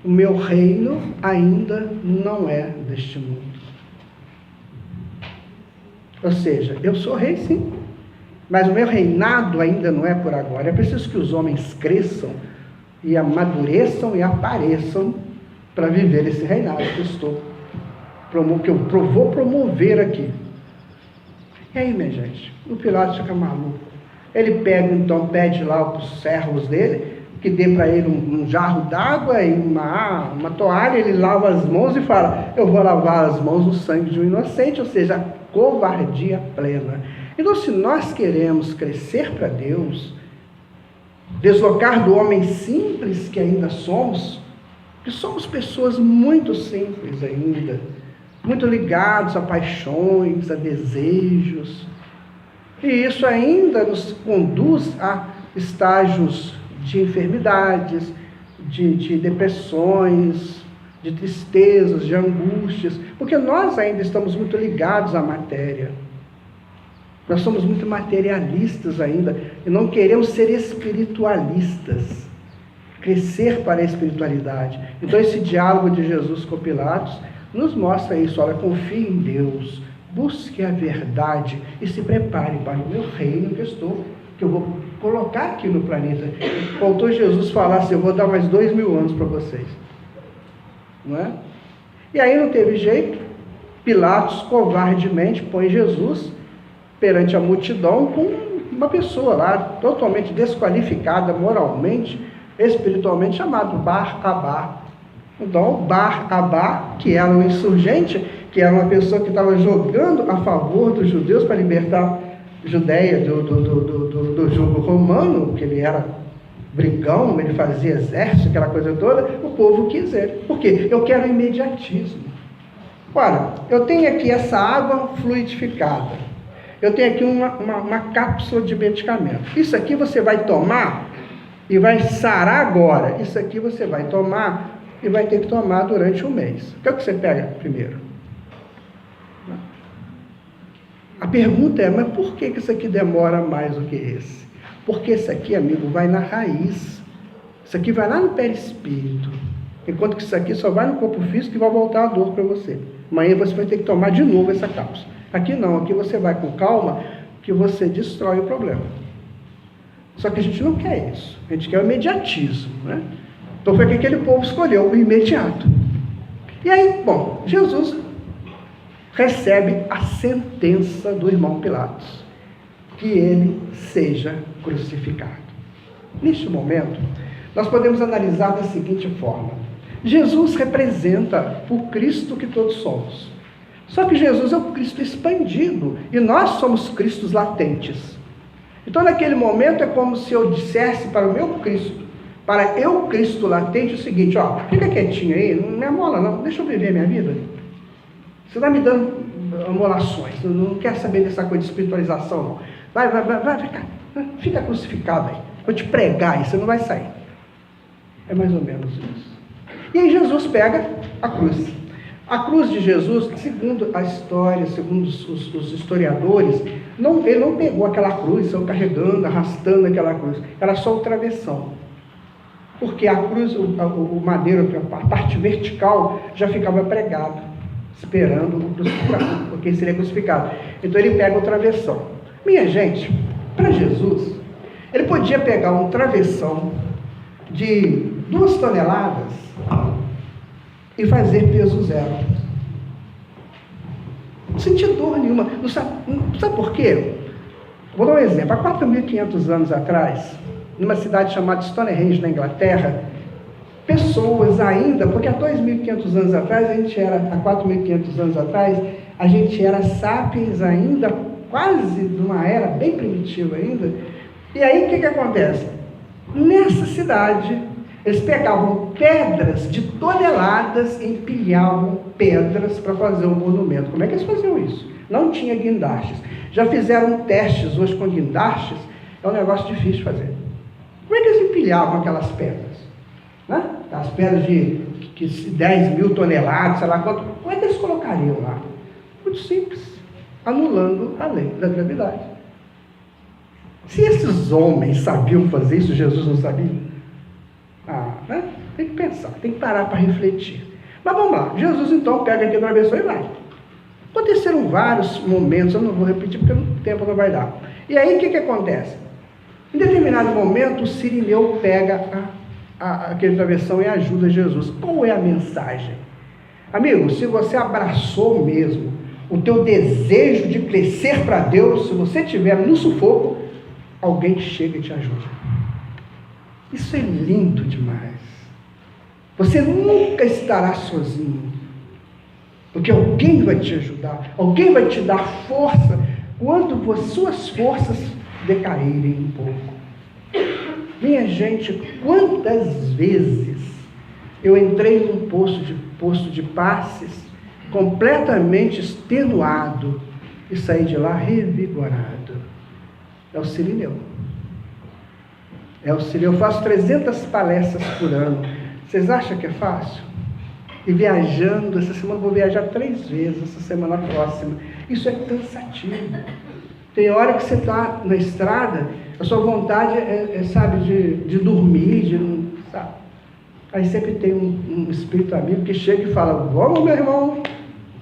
o meu reino ainda não é deste mundo. Ou seja, eu sou rei sim, mas o meu reinado ainda não é por agora. É preciso que os homens cresçam e amadureçam e apareçam para viver esse reinado que eu vou promover aqui. E aí, minha gente, o Pilatos fica maluco. Ele pega, então, pede lá para os servos dele que dê para ele um jarro d'água e uma toalha, ele lava as mãos e fala, eu vou lavar as mãos no sangue de um inocente, ou seja, covardia plena. Então, se nós queremos crescer para Deus, deslocar do homem simples que ainda somos, que somos pessoas muito simples ainda, muito ligados a paixões, a desejos, e isso ainda nos conduz a estágios de enfermidades, de depressões, de tristezas, de angústias, porque nós ainda estamos muito ligados à matéria. Nós somos muito materialistas ainda e não queremos ser espiritualistas, crescer para a espiritualidade. Então esse diálogo de Jesus com Pilatos nos mostra isso, olha, confie em Deus, busque a verdade e se prepare para o meu reino que eu vou colocar aqui no planeta. Faltou Jesus falar assim, eu vou dar mais 2000 anos para vocês. Não é? E aí não teve jeito, Pilatos covardemente põe Jesus perante a multidão com uma pessoa lá, totalmente desqualificada moralmente, espiritualmente, chamado Bar-Abá. Então, Bar-Abá, que era um insurgente, que era uma pessoa que estava jogando a favor dos judeus para libertar a Judéia do jugo romano, que ele era brigão, ele fazia exército, aquela coisa toda, o povo quis ele. Por quê? Eu quero imediatismo. Olha, eu tenho aqui essa água fluidificada, eu tenho aqui uma cápsula de medicamento. Isso aqui você vai tomar e vai sarar agora. Isso aqui você vai tomar e vai ter que tomar durante um mês. O que é que você pega primeiro? A pergunta é, mas por que isso aqui demora mais do que esse? Porque esse aqui, amigo, vai na raiz. Isso aqui vai lá no perispírito. Enquanto que isso aqui só vai no corpo físico e vai voltar a dor para você. Amanhã você vai ter que tomar de novo essa cápsula. Aqui não, aqui você vai com calma, que você destrói o problema. Só que a gente não quer isso. A gente quer o imediatismo, né? Então foi o que aquele povo escolheu, o imediato. E aí, bom, Jesus recebe a sentença do irmão Pilatos, que ele seja crucificado. Neste momento, nós podemos analisar da seguinte forma: Jesus representa o Cristo que todos somos. Só que Jesus é o Cristo expandido e nós somos Cristos latentes. Então, naquele momento, é como se eu dissesse para o meu Cristo, para eu, Cristo latente, o seguinte: ó, fica quietinho aí, não me amola não, deixa eu viver a minha vida. Você está me dando amolações, não quer saber dessa coisa de espiritualização, não. Vai, fica crucificado aí. Vou te pregar aí, você não vai sair. É mais ou menos isso. E aí Jesus pega a cruz. A cruz de Jesus, segundo a história, segundo os historiadores, ele não pegou aquela cruz, saiu carregando, arrastando aquela cruz. Era só o travessão. Porque a cruz, o madeiro, a parte vertical, já ficava pregado, esperando o crucificado, porque seria crucificado. Então ele pega o travessão. Minha gente, para Jesus, ele podia pegar um travessão de 2 toneladas e fazer peso zero. Não sentia dor nenhuma. Não sabe por quê? Vou dar um exemplo. Há 4.500 anos atrás, numa cidade chamada Stonehenge, na Inglaterra, pessoas ainda, porque há 2.500 anos atrás, há 4.500 anos atrás, a gente era sapiens ainda, quase numa era bem primitiva ainda. E aí o que acontece? Nessa cidade, eles pegavam pedras de toneladas e empilhavam pedras para fazer um monumento. Como é que eles faziam isso? Não tinha guindastes. Já fizeram testes hoje com guindastes, é um negócio difícil de fazer. Como é que eles empilhavam aquelas pedras? Né? As pedras de 10.000 toneladas, sei lá quanto. Como é que eles colocariam lá? Muito simples, anulando a lei da gravidade. Se esses homens sabiam fazer isso, Jesus não sabia? Né? Tem que pensar, tem que parar para refletir. Mas vamos lá, Jesus então pega aqui a travessão e vai. Aconteceram vários momentos, eu não vou repetir porque o tempo não vai dar. E aí o que acontece? Em determinado momento, o sirineu pega aquele travessão e ajuda Jesus. Qual é a mensagem? Amigo, se você abraçou mesmo o teu desejo de crescer para Deus, se você estiver no sufoco, alguém chega e te ajuda. Isso é lindo demais. Você nunca estará sozinho, porque alguém vai te ajudar, alguém vai te dar força quando suas forças decaírem um pouco. Minha gente, quantas vezes eu entrei num posto de passes completamente extenuado e saí de lá revigorado. É o sirineu. Eu faço 300 palestras por ano. Vocês acham que é fácil? E viajando, essa semana eu vou viajar 3 vezes, essa semana próxima. Isso é cansativo. Tem hora que você está na estrada, a sua vontade sabe, de dormir, sabe? Aí sempre tem um espírito amigo que chega e fala: vamos, meu irmão,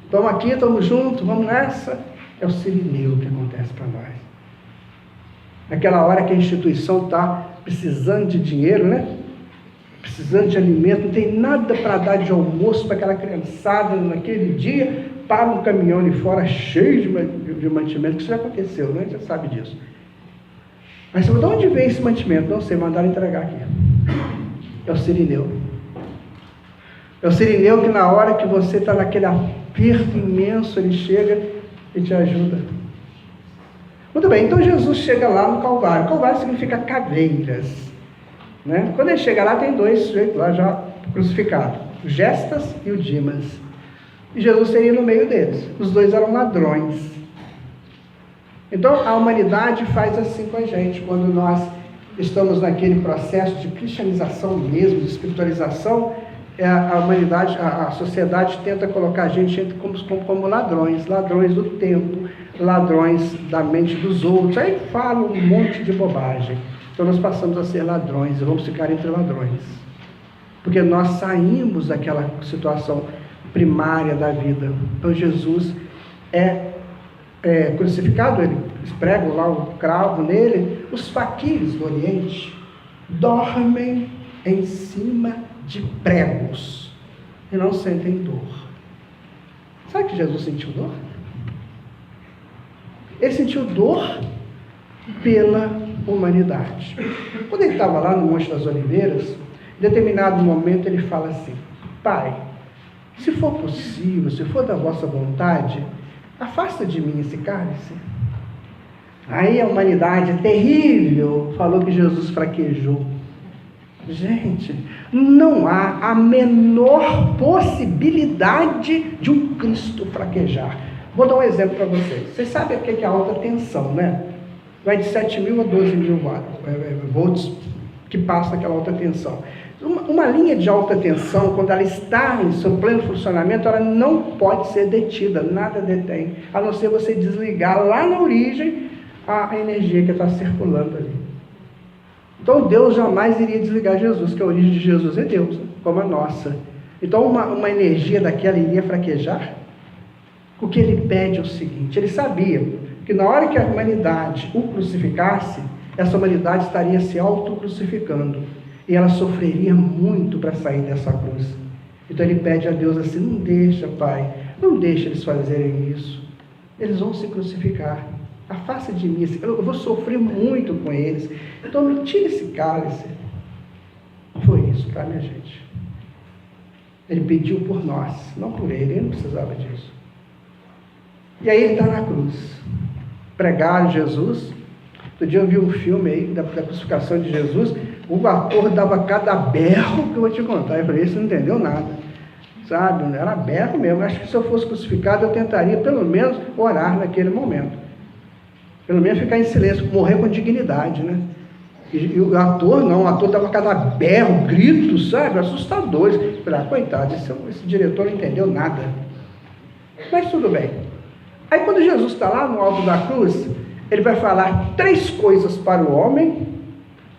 estamos aqui, estamos juntos, vamos nessa. É o sirineu que acontece para nós. Naquela hora que a instituição está precisando de dinheiro, né? Precisando de alimento, não tem nada para dar de almoço para aquela criançada naquele dia, para um caminhão ali fora cheio de mantimento, que isso já aconteceu, né? Já sabe disso. Mas de onde vem esse mantimento? Não sei, mandaram entregar aqui. É o sirineu. É o sirineu que na hora que você está naquele aperto imenso, ele chega e te ajuda. Muito bem, então Jesus chega lá no Calvário. Calvário significa caveiras. Né? Quando ele chega lá, tem 2 sujeitos lá já crucificados, o Gestas e o Dimas. E Jesus seria no meio deles. Os 2 eram ladrões. Então a humanidade faz assim com a gente, quando nós estamos naquele processo de cristianização mesmo, de espiritualização, a humanidade, a sociedade tenta colocar a gente como ladrões do tempo, ladrões da mente dos outros, aí fala um monte de bobagem. Então nós passamos a ser ladrões e vamos ficar entre ladrões, porque nós saímos daquela situação primária da vida. Então Jesus é crucificado, eles pregam lá o cravo nele, os faquires do Oriente dormem em cima de pregos e não sentem dor. Sabe que Jesus sentiu dor? Ele sentiu dor pela humanidade. Quando ele estava lá no Monte das Oliveiras, em determinado momento ele fala assim: Pai, se for possível, se for da vossa vontade, afasta de mim esse cálice. Aí a humanidade terrível falou que Jesus fraquejou. Gente, não há a menor possibilidade de um Cristo fraquejar. Vou dar um exemplo para vocês. Vocês sabem o que é alta tensão, né? Vai de 7.000 a 12.000 volts que passa aquela alta tensão. Uma linha de alta tensão, quando ela está em seu pleno funcionamento, ela não pode ser detida, nada detém, a não ser você desligar lá na origem a energia que está circulando ali. Então Deus jamais iria desligar Jesus, que a origem de Jesus é Deus, como a nossa. Então uma energia daquela iria fraquejar? O que ele pede é o seguinte: ele sabia que na hora que a humanidade o crucificasse, essa humanidade estaria se auto-crucificando. E ela sofreria muito para sair dessa cruz. Então ele pede a Deus assim: não deixa, Pai, não deixa eles fazerem isso. Eles vão se crucificar. Afasta de mim, eu vou sofrer muito com eles. Então me tira esse cálice. Foi isso, tá, minha gente? Ele pediu por nós, não por ele não precisava disso. E aí ele está na cruz. Pregaram Jesus. Outro dia eu vi um filme aí da crucificação de Jesus. O ator dava cada berro que eu vou te contar. Eu falei: esse não entendeu nada, sabe? Era berro mesmo. Acho que se eu fosse crucificado, eu tentaria pelo menos orar naquele momento, pelo menos ficar em silêncio, morrer com dignidade, né? E o ator não, o ator dava cada berro, grito, sabe? Assustadores. Eu falei: coitado, esse diretor não entendeu nada. Mas tudo bem. Aí quando Jesus está lá no alto da cruz, ele vai falar 3 coisas para o homem,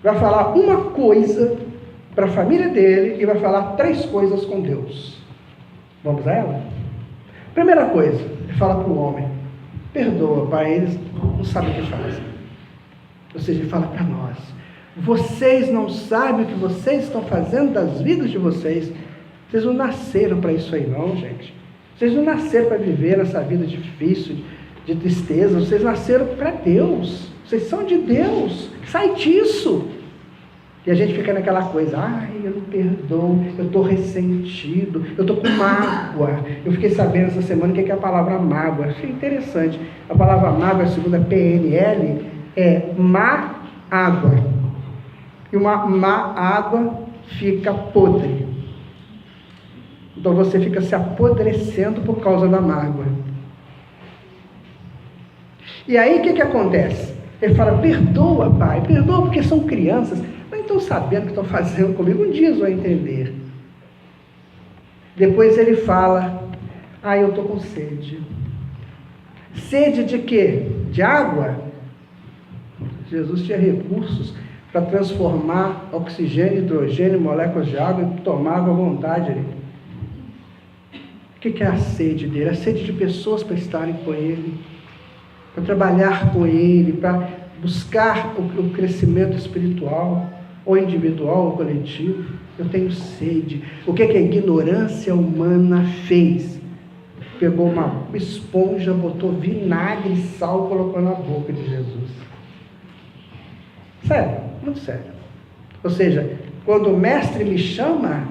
vai falar uma coisa para a família dele e vai falar 3 coisas com Deus. Vamos a ela? Primeira coisa, ele fala para o homem: perdoa, Pai, eles não sabem o que fazem. Ou seja, ele fala para nós: vocês não sabem o que vocês estão fazendo das vidas de vocês. Vocês não nasceram para isso aí não, gente. Vocês não nasceram para viver nessa vida difícil, de tristeza. Vocês nasceram para Deus. Vocês são de Deus. Sai disso. E a gente fica naquela coisa: ai, eu não perdoo, eu estou ressentido, eu estou com mágoa. Eu fiquei sabendo essa semana o que é a palavra mágoa. Achei interessante. A palavra mágoa, segundo a PNL, é má água. E uma má água fica podre. Então você fica se apodrecendo por causa da mágoa. E aí o que acontece? Ele fala: perdoa, Pai, perdoa, porque são crianças, não estão sabendo o que estão fazendo comigo, um dia eles vão entender. Depois ele fala: eu estou com sede. Sede de quê? De água? Jesus tinha recursos para transformar oxigênio, hidrogênio, moléculas de água e tomava à vontade ali. O que é a sede dele? A sede de pessoas para estarem com ele, para trabalhar com ele, para buscar o crescimento espiritual, ou individual, ou coletivo. Eu tenho sede. O que a ignorância humana fez? Pegou uma esponja, botou vinagre e sal, colocou na boca de Jesus. Sério, muito sério. Ou seja, quando o mestre me chama,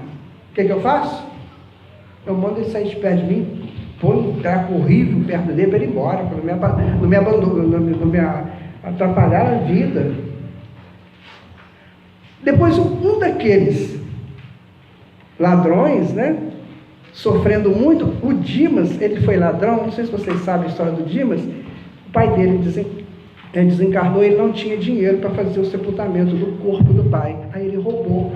o que eu faço? Eu mando ele sair de perto de mim, põe um trapo horrível perto dele para ele ir embora, para não me abandonar, não me atrapalhar a vida. Depois, um daqueles ladrões, né, sofrendo muito, o Dimas, ele foi ladrão, não sei se vocês sabem a história do Dimas. O pai dele Ele desencarnou e ele não tinha dinheiro para fazer o sepultamento do corpo do pai. Aí ele roubou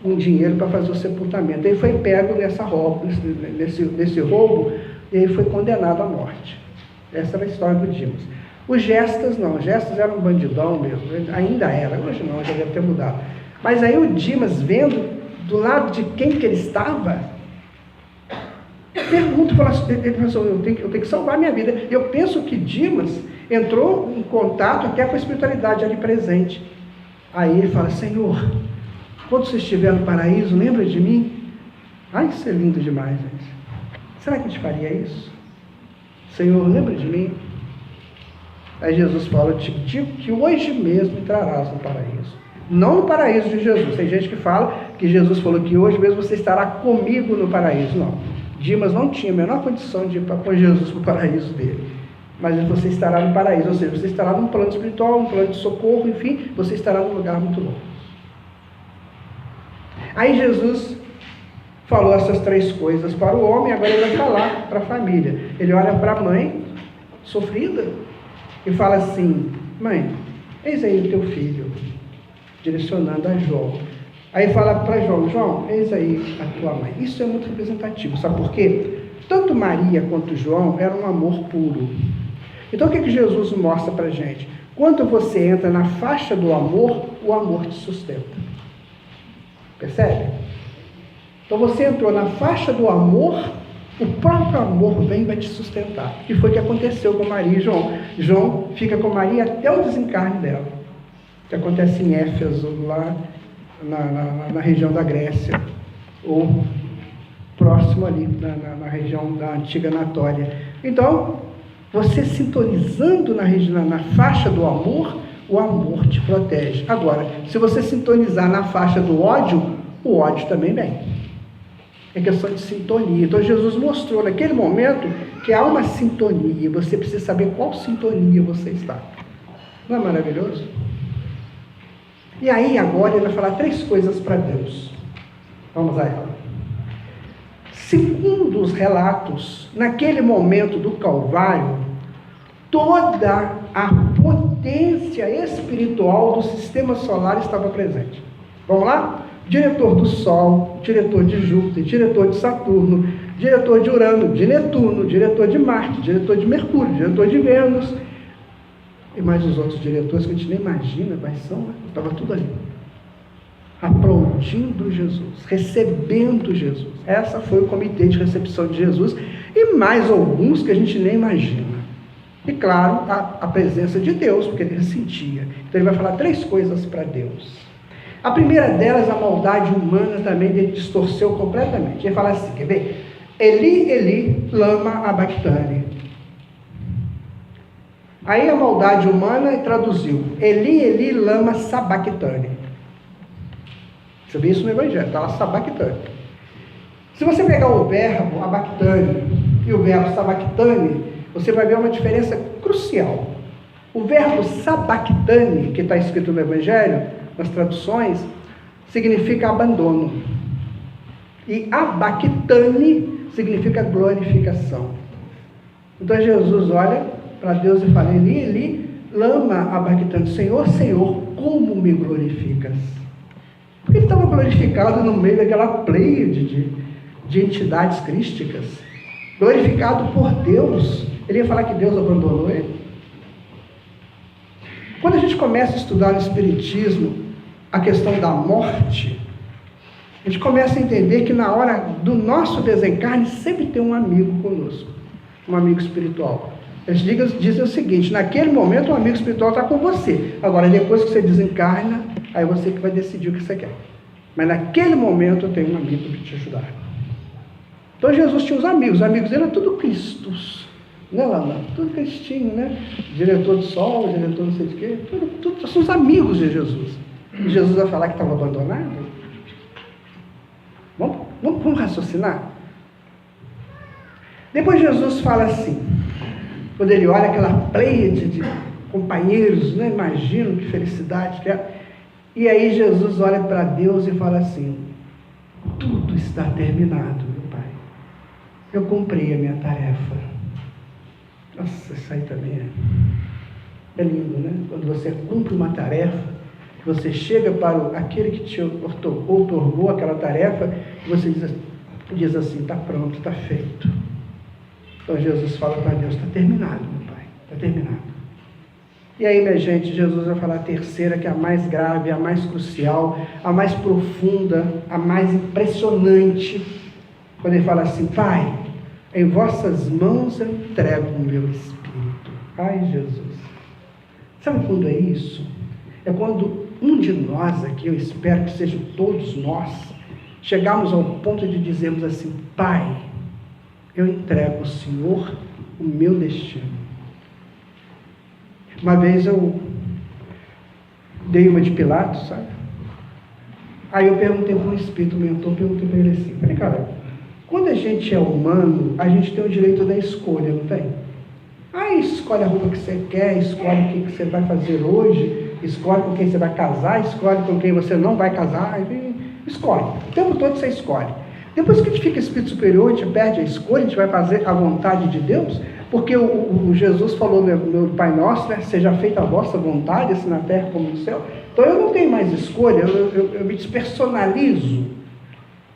um dinheiro para fazer o sepultamento. Ele foi pego nesse roubo e ele foi condenado à morte. Essa era a história do Dimas. Os Gestas não, os Gestas era um bandidão mesmo, ainda era, hoje não, já deve ter mudado. Mas aí o Dimas, vendo do lado de quem que ele estava, pergunta, ele pensou, eu tenho que salvar a minha vida. Eu penso que Dimas entrou em contato até com a espiritualidade ali presente. Aí ele fala, Senhor, quando você estiver no paraíso, lembra de mim? Ai, isso é lindo demais, gente. Será que a gente faria isso? Senhor, lembra de mim? Aí Jesus fala, eu te digo que hoje mesmo entrarás no paraíso. Não no paraíso de Jesus. Tem gente que fala que Jesus falou que hoje mesmo você estará comigo no paraíso. Não. Dimas não tinha a menor condição de ir com Jesus para o paraíso dele. Mas você estará no paraíso, ou seja, você estará num plano espiritual, um plano de socorro, enfim, você estará num lugar muito bom. Aí Jesus falou essas 3 coisas para o homem, agora ele vai falar para a família. Ele olha para a mãe, sofrida, e fala assim, mãe, eis aí o teu filho, direcionando a João. Aí fala para João, João, eis aí a tua mãe. Isso é muito representativo, sabe por quê? Tanto Maria quanto João eram um amor puro. Então o que Jesus mostra para a gente? Quando você entra na faixa do amor, o amor te sustenta. Percebe? Então você entrou na faixa do amor, o próprio amor vem e vai te sustentar. E foi o que aconteceu com Maria e João. João fica com Maria até o desencarne dela. Que acontece em Éfeso, lá na região da Grécia, ou próximo ali, na região da antiga Anatólia. Então, você sintonizando na faixa do amor, o amor te protege. Agora, se você sintonizar na faixa do ódio, o ódio também vem. É questão de sintonia. Então Jesus mostrou naquele momento que há uma sintonia. Você precisa saber qual sintonia você está. Não é maravilhoso? E aí agora ele vai falar 3 coisas para Deus. Vamos a ela. Segundo os relatos, naquele momento do Calvário, toda a potência espiritual do sistema solar estava presente. Vamos lá? Diretor do Sol, diretor de Júpiter, diretor de Saturno, diretor de Urano, de Netuno, diretor de Marte, diretor de Mercúrio, diretor de Vênus, e mais os outros diretores que a gente nem imagina quais são, né? Estava tudo ali. Aplaudindo Jesus, recebendo Jesus. Essa foi o comitê de recepção de Jesus, e mais alguns que a gente nem imagina. E claro, a presença de Deus, porque ele sentia. Então ele vai falar 3 coisas para Deus. A primeira delas, a maldade humana também ele distorceu completamente. Ele fala assim, quer ver? Eli, Eli, lama abactane. Aí a maldade humana traduziu, Eli, Eli, lama sabactane. Você vê isso no Evangelho, está lá sabactane. Se você pegar o verbo abactane e o verbo sabactane, você vai ver uma diferença crucial. O verbo sabactane, que está escrito no Evangelho, nas traduções, significa abandono. E abactane significa glorificação. Então Jesus olha para Deus e fala, Eli, Eli, lama abactane. Senhor, Senhor, como me glorificas? Porque ele estava glorificado no meio daquela pleiade de entidades crísticas. Glorificado por Deus. Ele ia falar que Deus abandonou ele. Quando a gente começa a estudar no Espiritismo a questão da morte, a gente começa a entender que na hora do nosso desencarne sempre tem um amigo conosco, um amigo espiritual. Eles dizem o seguinte, naquele momento o amigo espiritual está com você, agora depois que você desencarna, aí você que vai decidir o que você quer. Mas naquele momento tem um amigo para te ajudar. Então Jesus tinha os amigos dele eram tudo Cristos. Né, Lana? Tudo cristinho, né? Diretor do Sol, diretor não sei de quê, tudo são os amigos de Jesus. E Jesus vai falar que estava abandonado? Vamos raciocinar? Depois Jesus fala assim, quando ele olha aquela pleiade de companheiros, né? Imagino que felicidade que é. E aí Jesus olha para Deus e fala assim, tudo está terminado, meu Pai. Eu cumpri a minha tarefa. Nossa, isso aí também é. É lindo, né? Quando você cumpre uma tarefa, você chega para aquele que te outorgou aquela tarefa, e você diz assim, está pronto, está feito. Então Jesus fala para Deus, está terminado, meu Pai, está terminado. E aí, minha gente, Jesus vai falar a terceira, que é a mais grave, a mais crucial, a mais profunda, a mais impressionante, quando ele fala assim, Pai, em vossas mãos eu entrego o meu Espírito. Ai, Jesus. Sabe quando é isso? É quando um de nós aqui, eu espero que sejam todos nós, chegamos ao ponto de dizermos assim, Pai, eu entrego ao Senhor o meu destino. Uma vez eu dei uma de Pilatos, sabe? Aí eu perguntei para um espírito mentor, perguntei para ele assim, falei, cara, quando a gente é humano, a gente tem o direito da escolha, não tem? Aí escolhe a roupa que você quer, escolhe o que você vai fazer hoje, escolhe com quem você vai casar, escolhe com quem você não vai casar, escolhe. O tempo todo você escolhe. Depois que a gente fica espírito superior, a gente perde a escolha, a gente vai fazer a vontade de Deus, porque o Jesus falou no Pai Nosso, né, seja feita a vossa vontade, assim na terra como no céu. Então eu não tenho mais escolha, eu me despersonalizo.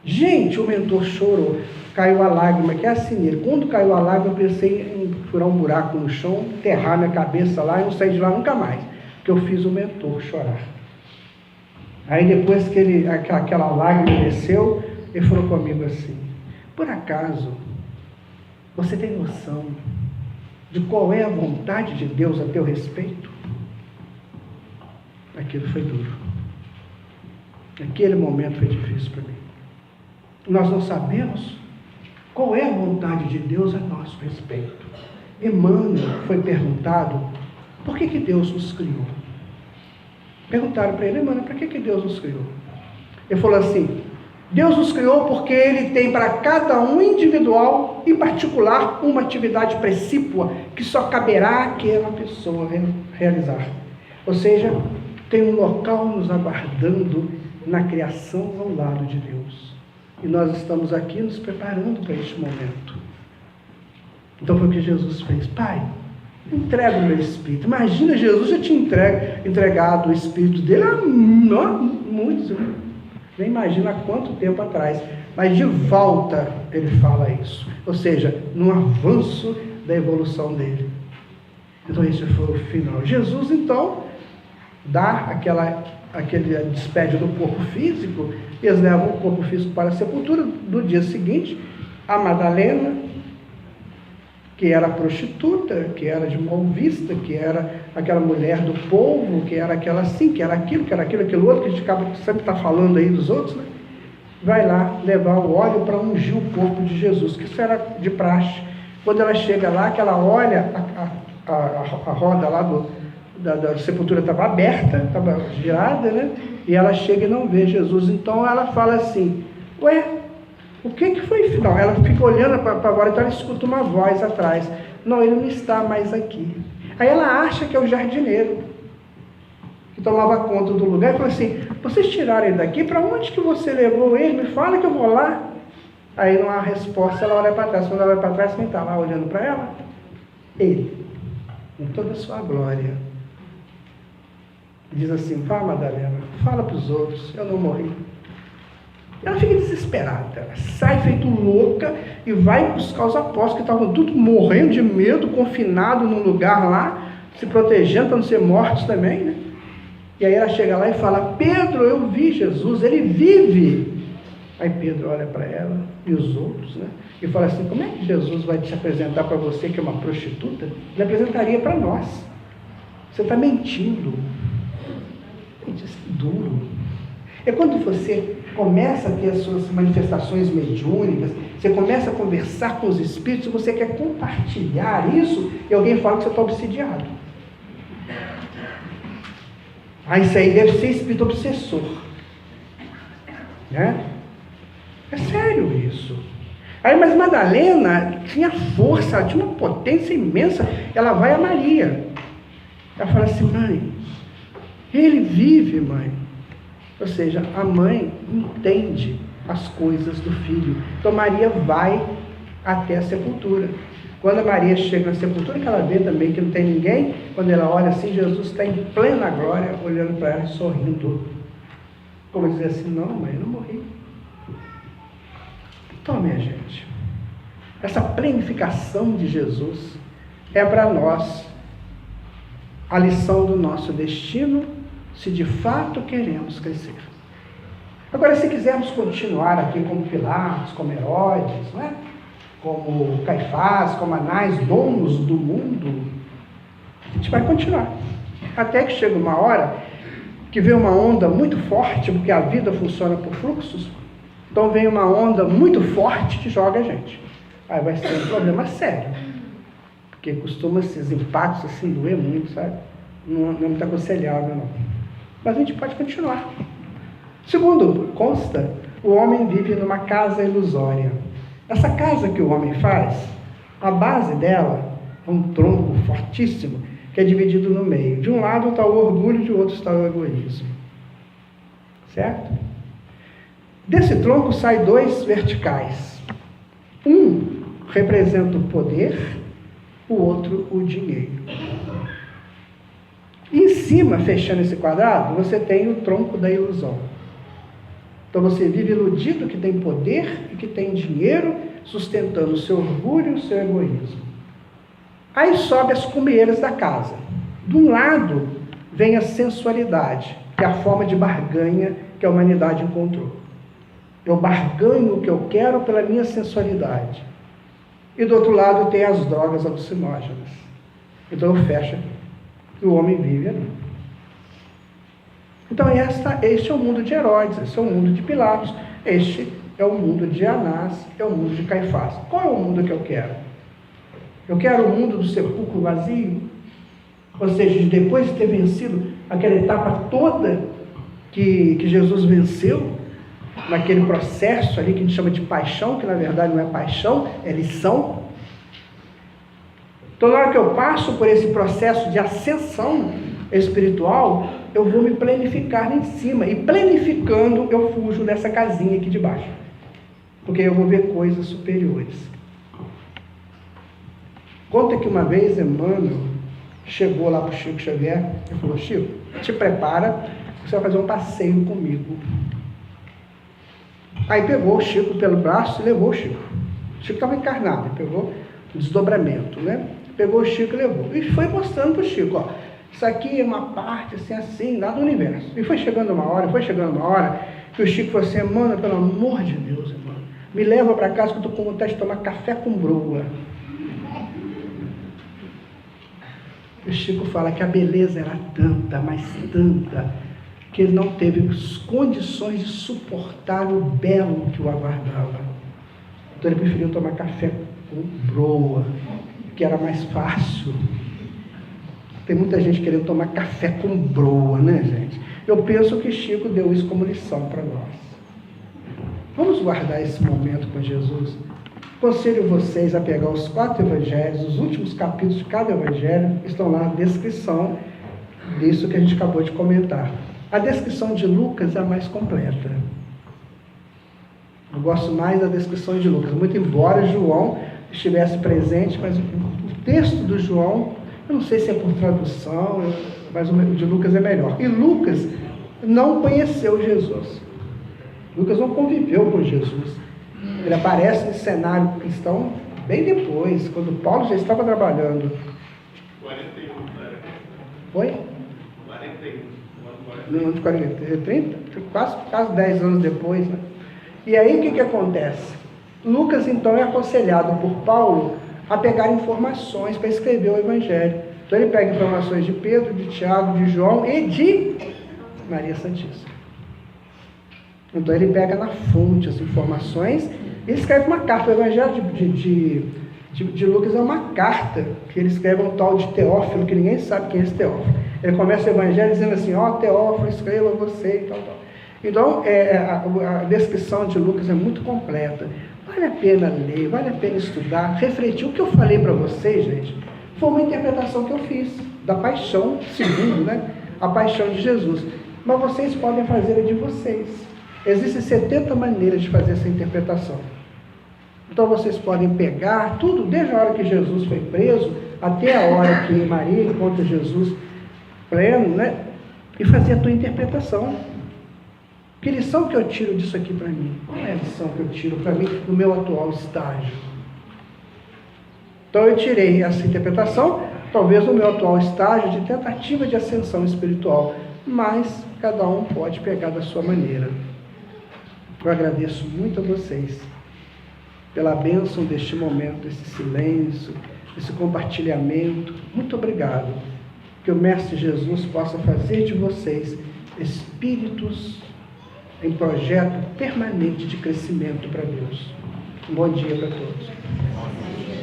Gente, o mentor chorou, caiu a lágrima, que é assim nele. Quando caiu a lágrima, eu pensei em furar um buraco no chão, enterrar minha cabeça lá e não sair de lá nunca mais, porque eu fiz o mentor chorar. Aí depois que aquela lágrima desceu, ele falou comigo assim, por acaso, você tem noção de qual é a vontade de Deus a teu respeito? Aquilo foi duro. Aquele momento foi difícil para mim. Nós não sabemos qual é a vontade de Deus a nosso respeito. Emmanuel foi perguntado, por que Deus nos criou? Perguntaram para ele, Emmanuel, para que Deus nos criou? Ele falou assim, Deus nos criou porque Ele tem para cada um individual e particular uma atividade precípua que só caberá àquela pessoa realizar. Ou seja, tem um local nos aguardando na criação ao lado de Deus. E nós estamos aqui nos preparando para este momento. Então foi o que Jesus fez. Pai, entrega o meu Espírito. Imagina, Jesus já tinha entregado o Espírito dele há muitos anos. Nem imagina há quanto tempo atrás, mas de volta ele fala isso, ou seja, no avanço da evolução dele. Então esse foi o final. Jesus então dá aquele despede do corpo físico, e eles levam o corpo físico para a sepultura. Do dia seguinte, a Madalena, que era prostituta, que era de mal vista, que era aquela mulher do povo, que era aquela assim, que era aquilo, aquilo outro, que a gente acaba sempre está falando aí dos outros, né? Vai lá levar o óleo para ungir o corpo de Jesus, que isso era de praxe. Quando ela chega lá, que ela olha, a roda lá da sepultura estava aberta, estava girada, né? E ela chega e não vê Jesus. Então ela fala assim, ué, o que foi? Não, ela fica olhando para agora, então ela escuta uma voz atrás. Não, ele não está mais aqui. Aí ela acha que é o jardineiro, que tomava conta do lugar, e fala assim, vocês tiraram ele daqui? Para onde que você levou ele? Me fala que eu vou lá. Aí não há resposta, ela olha para trás. Quando ela olha para trás, quem está lá olhando para ela? Ele, com toda a sua glória. Diz assim, vá Madalena, fala para os outros, eu não morri. Ela fica desesperada, ela sai feito louca e vai buscar os apóstolos que estavam tudo morrendo de medo, confinados num lugar lá, se protegendo para não ser mortos também, né? E aí ela chega lá e fala, Pedro, eu vi Jesus, ele vive. Aí Pedro olha para ela e os outros, né? E fala assim, como é que Jesus vai te apresentar para você que é uma prostituta? Ele apresentaria para nós. Você está mentindo. Gente, isso é duro. É quando você começa a ter as suas manifestações mediúnicas, você começa a conversar com os espíritos, você quer compartilhar isso, e alguém fala que você está obsidiado. Isso aí deve ser espírito obsessor. Né? É sério isso. Mas Madalena tinha força, ela tinha uma potência imensa. Ela vai a Maria. Ela fala assim, mãe, ele vive, mãe. Ou seja, a mãe entende as coisas do filho. Então Maria vai até a sepultura. Quando a Maria chega na sepultura, que ela vê também que não tem ninguém, quando ela olha assim, Jesus está em plena glória, olhando para ela e sorrindo. Como dizer assim, não, mãe, eu não morri. Então, minha gente, essa planificação de Jesus é para nós a lição do nosso destino, se de fato queremos crescer. Agora, se quisermos continuar aqui como Pilatos, como Herodes, não é? Como Caifás, como Anás, donos do mundo, a gente vai continuar. Até que chega uma hora que vem uma onda muito forte, porque a vida funciona por fluxos, então vem uma onda muito forte que joga a gente. Aí vai ser um problema sério, porque costuma esses impactos assim doer muito, sabe? Não é muito aconselhável, não. Mas a gente pode continuar. Segundo consta, o homem vive numa casa ilusória. Essa casa que o homem faz, a base dela é um tronco fortíssimo, que é dividido no meio. De um lado está o orgulho, de outro está o egoísmo. Certo? Desse tronco saem dois verticais. Um representa o poder, o outro o dinheiro. E em cima, fechando esse quadrado, você tem o tronco da ilusão. Então você vive iludido que tem poder e que tem dinheiro, sustentando o seu orgulho e o seu egoísmo. Aí sobe as cumeeiras da casa. De um lado vem a sensualidade, que é a forma de barganha que a humanidade encontrou. Eu barganho o que eu quero pela minha sensualidade. E do outro lado tem as drogas alucinógenas. Então eu fecho aqui. E o homem vive ali. Então este é o mundo de Herodes, este é o mundo de Pilatos, este é o mundo de Anás, é o mundo de Caifás. Qual é o mundo que eu quero? Eu quero o mundo do sepulcro vazio? Ou seja, depois de ter vencido aquela etapa toda que Jesus venceu, naquele processo ali que a gente chama de paixão, que na verdade não é paixão, é lição. Então, na hora que eu passo por esse processo de ascensão espiritual, eu vou me planificar lá em cima. E planificando, eu fujo dessa casinha aqui de baixo. Porque eu vou ver coisas superiores. Conta que uma vez Emmanuel chegou lá para o Chico Xavier e falou: Chico, te prepara, você vai fazer um passeio comigo. Aí pegou o Chico pelo braço e levou o Chico. O Chico estava encarnado, ele pegou o desdobramento, né? Pegou o Chico e levou. E foi mostrando para o Chico, ó, isso aqui é uma parte assim, lá do universo. E foi chegando uma hora, que o Chico falou assim: Emmanuel, pelo amor de Deus, Emmanuel, me leva para casa que eu estou com vontade de tomar café com broa. O Chico fala que a beleza era tanta, mas tanta, que ele não teve condições de suportar o belo que o aguardava. Então ele preferiu tomar café com broa, que era mais fácil. Tem muita gente querendo tomar café com broa, né, gente? Eu penso que Chico deu isso como lição para nós. Vamos guardar esse momento com Jesus. Aconselho vocês a pegar os 4 evangelhos, os últimos capítulos de cada evangelho, estão lá na descrição disso que a gente acabou de comentar. A descrição de Lucas é a mais completa. Eu gosto mais da descrição de Lucas, muito embora João estivesse presente, mas o texto do João, eu não sei se é por tradução, mas o de Lucas é melhor. E Lucas não conheceu Jesus. Lucas não conviveu com Jesus. Ele aparece no cenário cristão bem depois, quando Paulo já estava trabalhando. 41, né? Foi? 41. No ano de 40, 30, quase 10 anos depois, né? E aí o que acontece? Lucas então é aconselhado por Paulo a pegar informações para escrever o Evangelho. Então ele pega informações de Pedro, de Tiago, de João e de Maria Santíssima. Então ele pega na fonte as informações e escreve uma carta. O Evangelho de Lucas é uma carta que ele escreve um tal de Teófilo, que ninguém sabe quem é esse Teófilo. Ele começa o Evangelho dizendo assim: ó, Teófilo, escreva você e tal. Então a descrição de Lucas é muito completa. Vale a pena ler, vale a pena estudar, refletir. O que eu falei para vocês, gente, foi uma interpretação que eu fiz da paixão, segundo, né, a paixão de Jesus. Mas vocês podem fazer a de vocês. Existem 70 maneiras de fazer essa interpretação. Então vocês podem pegar tudo, desde a hora que Jesus foi preso, até a hora que Maria encontra Jesus pleno, né? E fazer a tua interpretação. Que lição que eu tiro disso aqui para mim? Qual é a lição que eu tiro para mim no meu atual estágio? Então eu tirei essa interpretação, talvez no meu atual estágio de tentativa de ascensão espiritual, mas cada um pode pegar da sua maneira. Eu agradeço muito a vocês pela bênção deste momento, esse silêncio, esse compartilhamento. Muito obrigado. Que o Mestre Jesus possa fazer de vocês espíritos em projeto permanente de crescimento para Deus. Um bom dia para todos.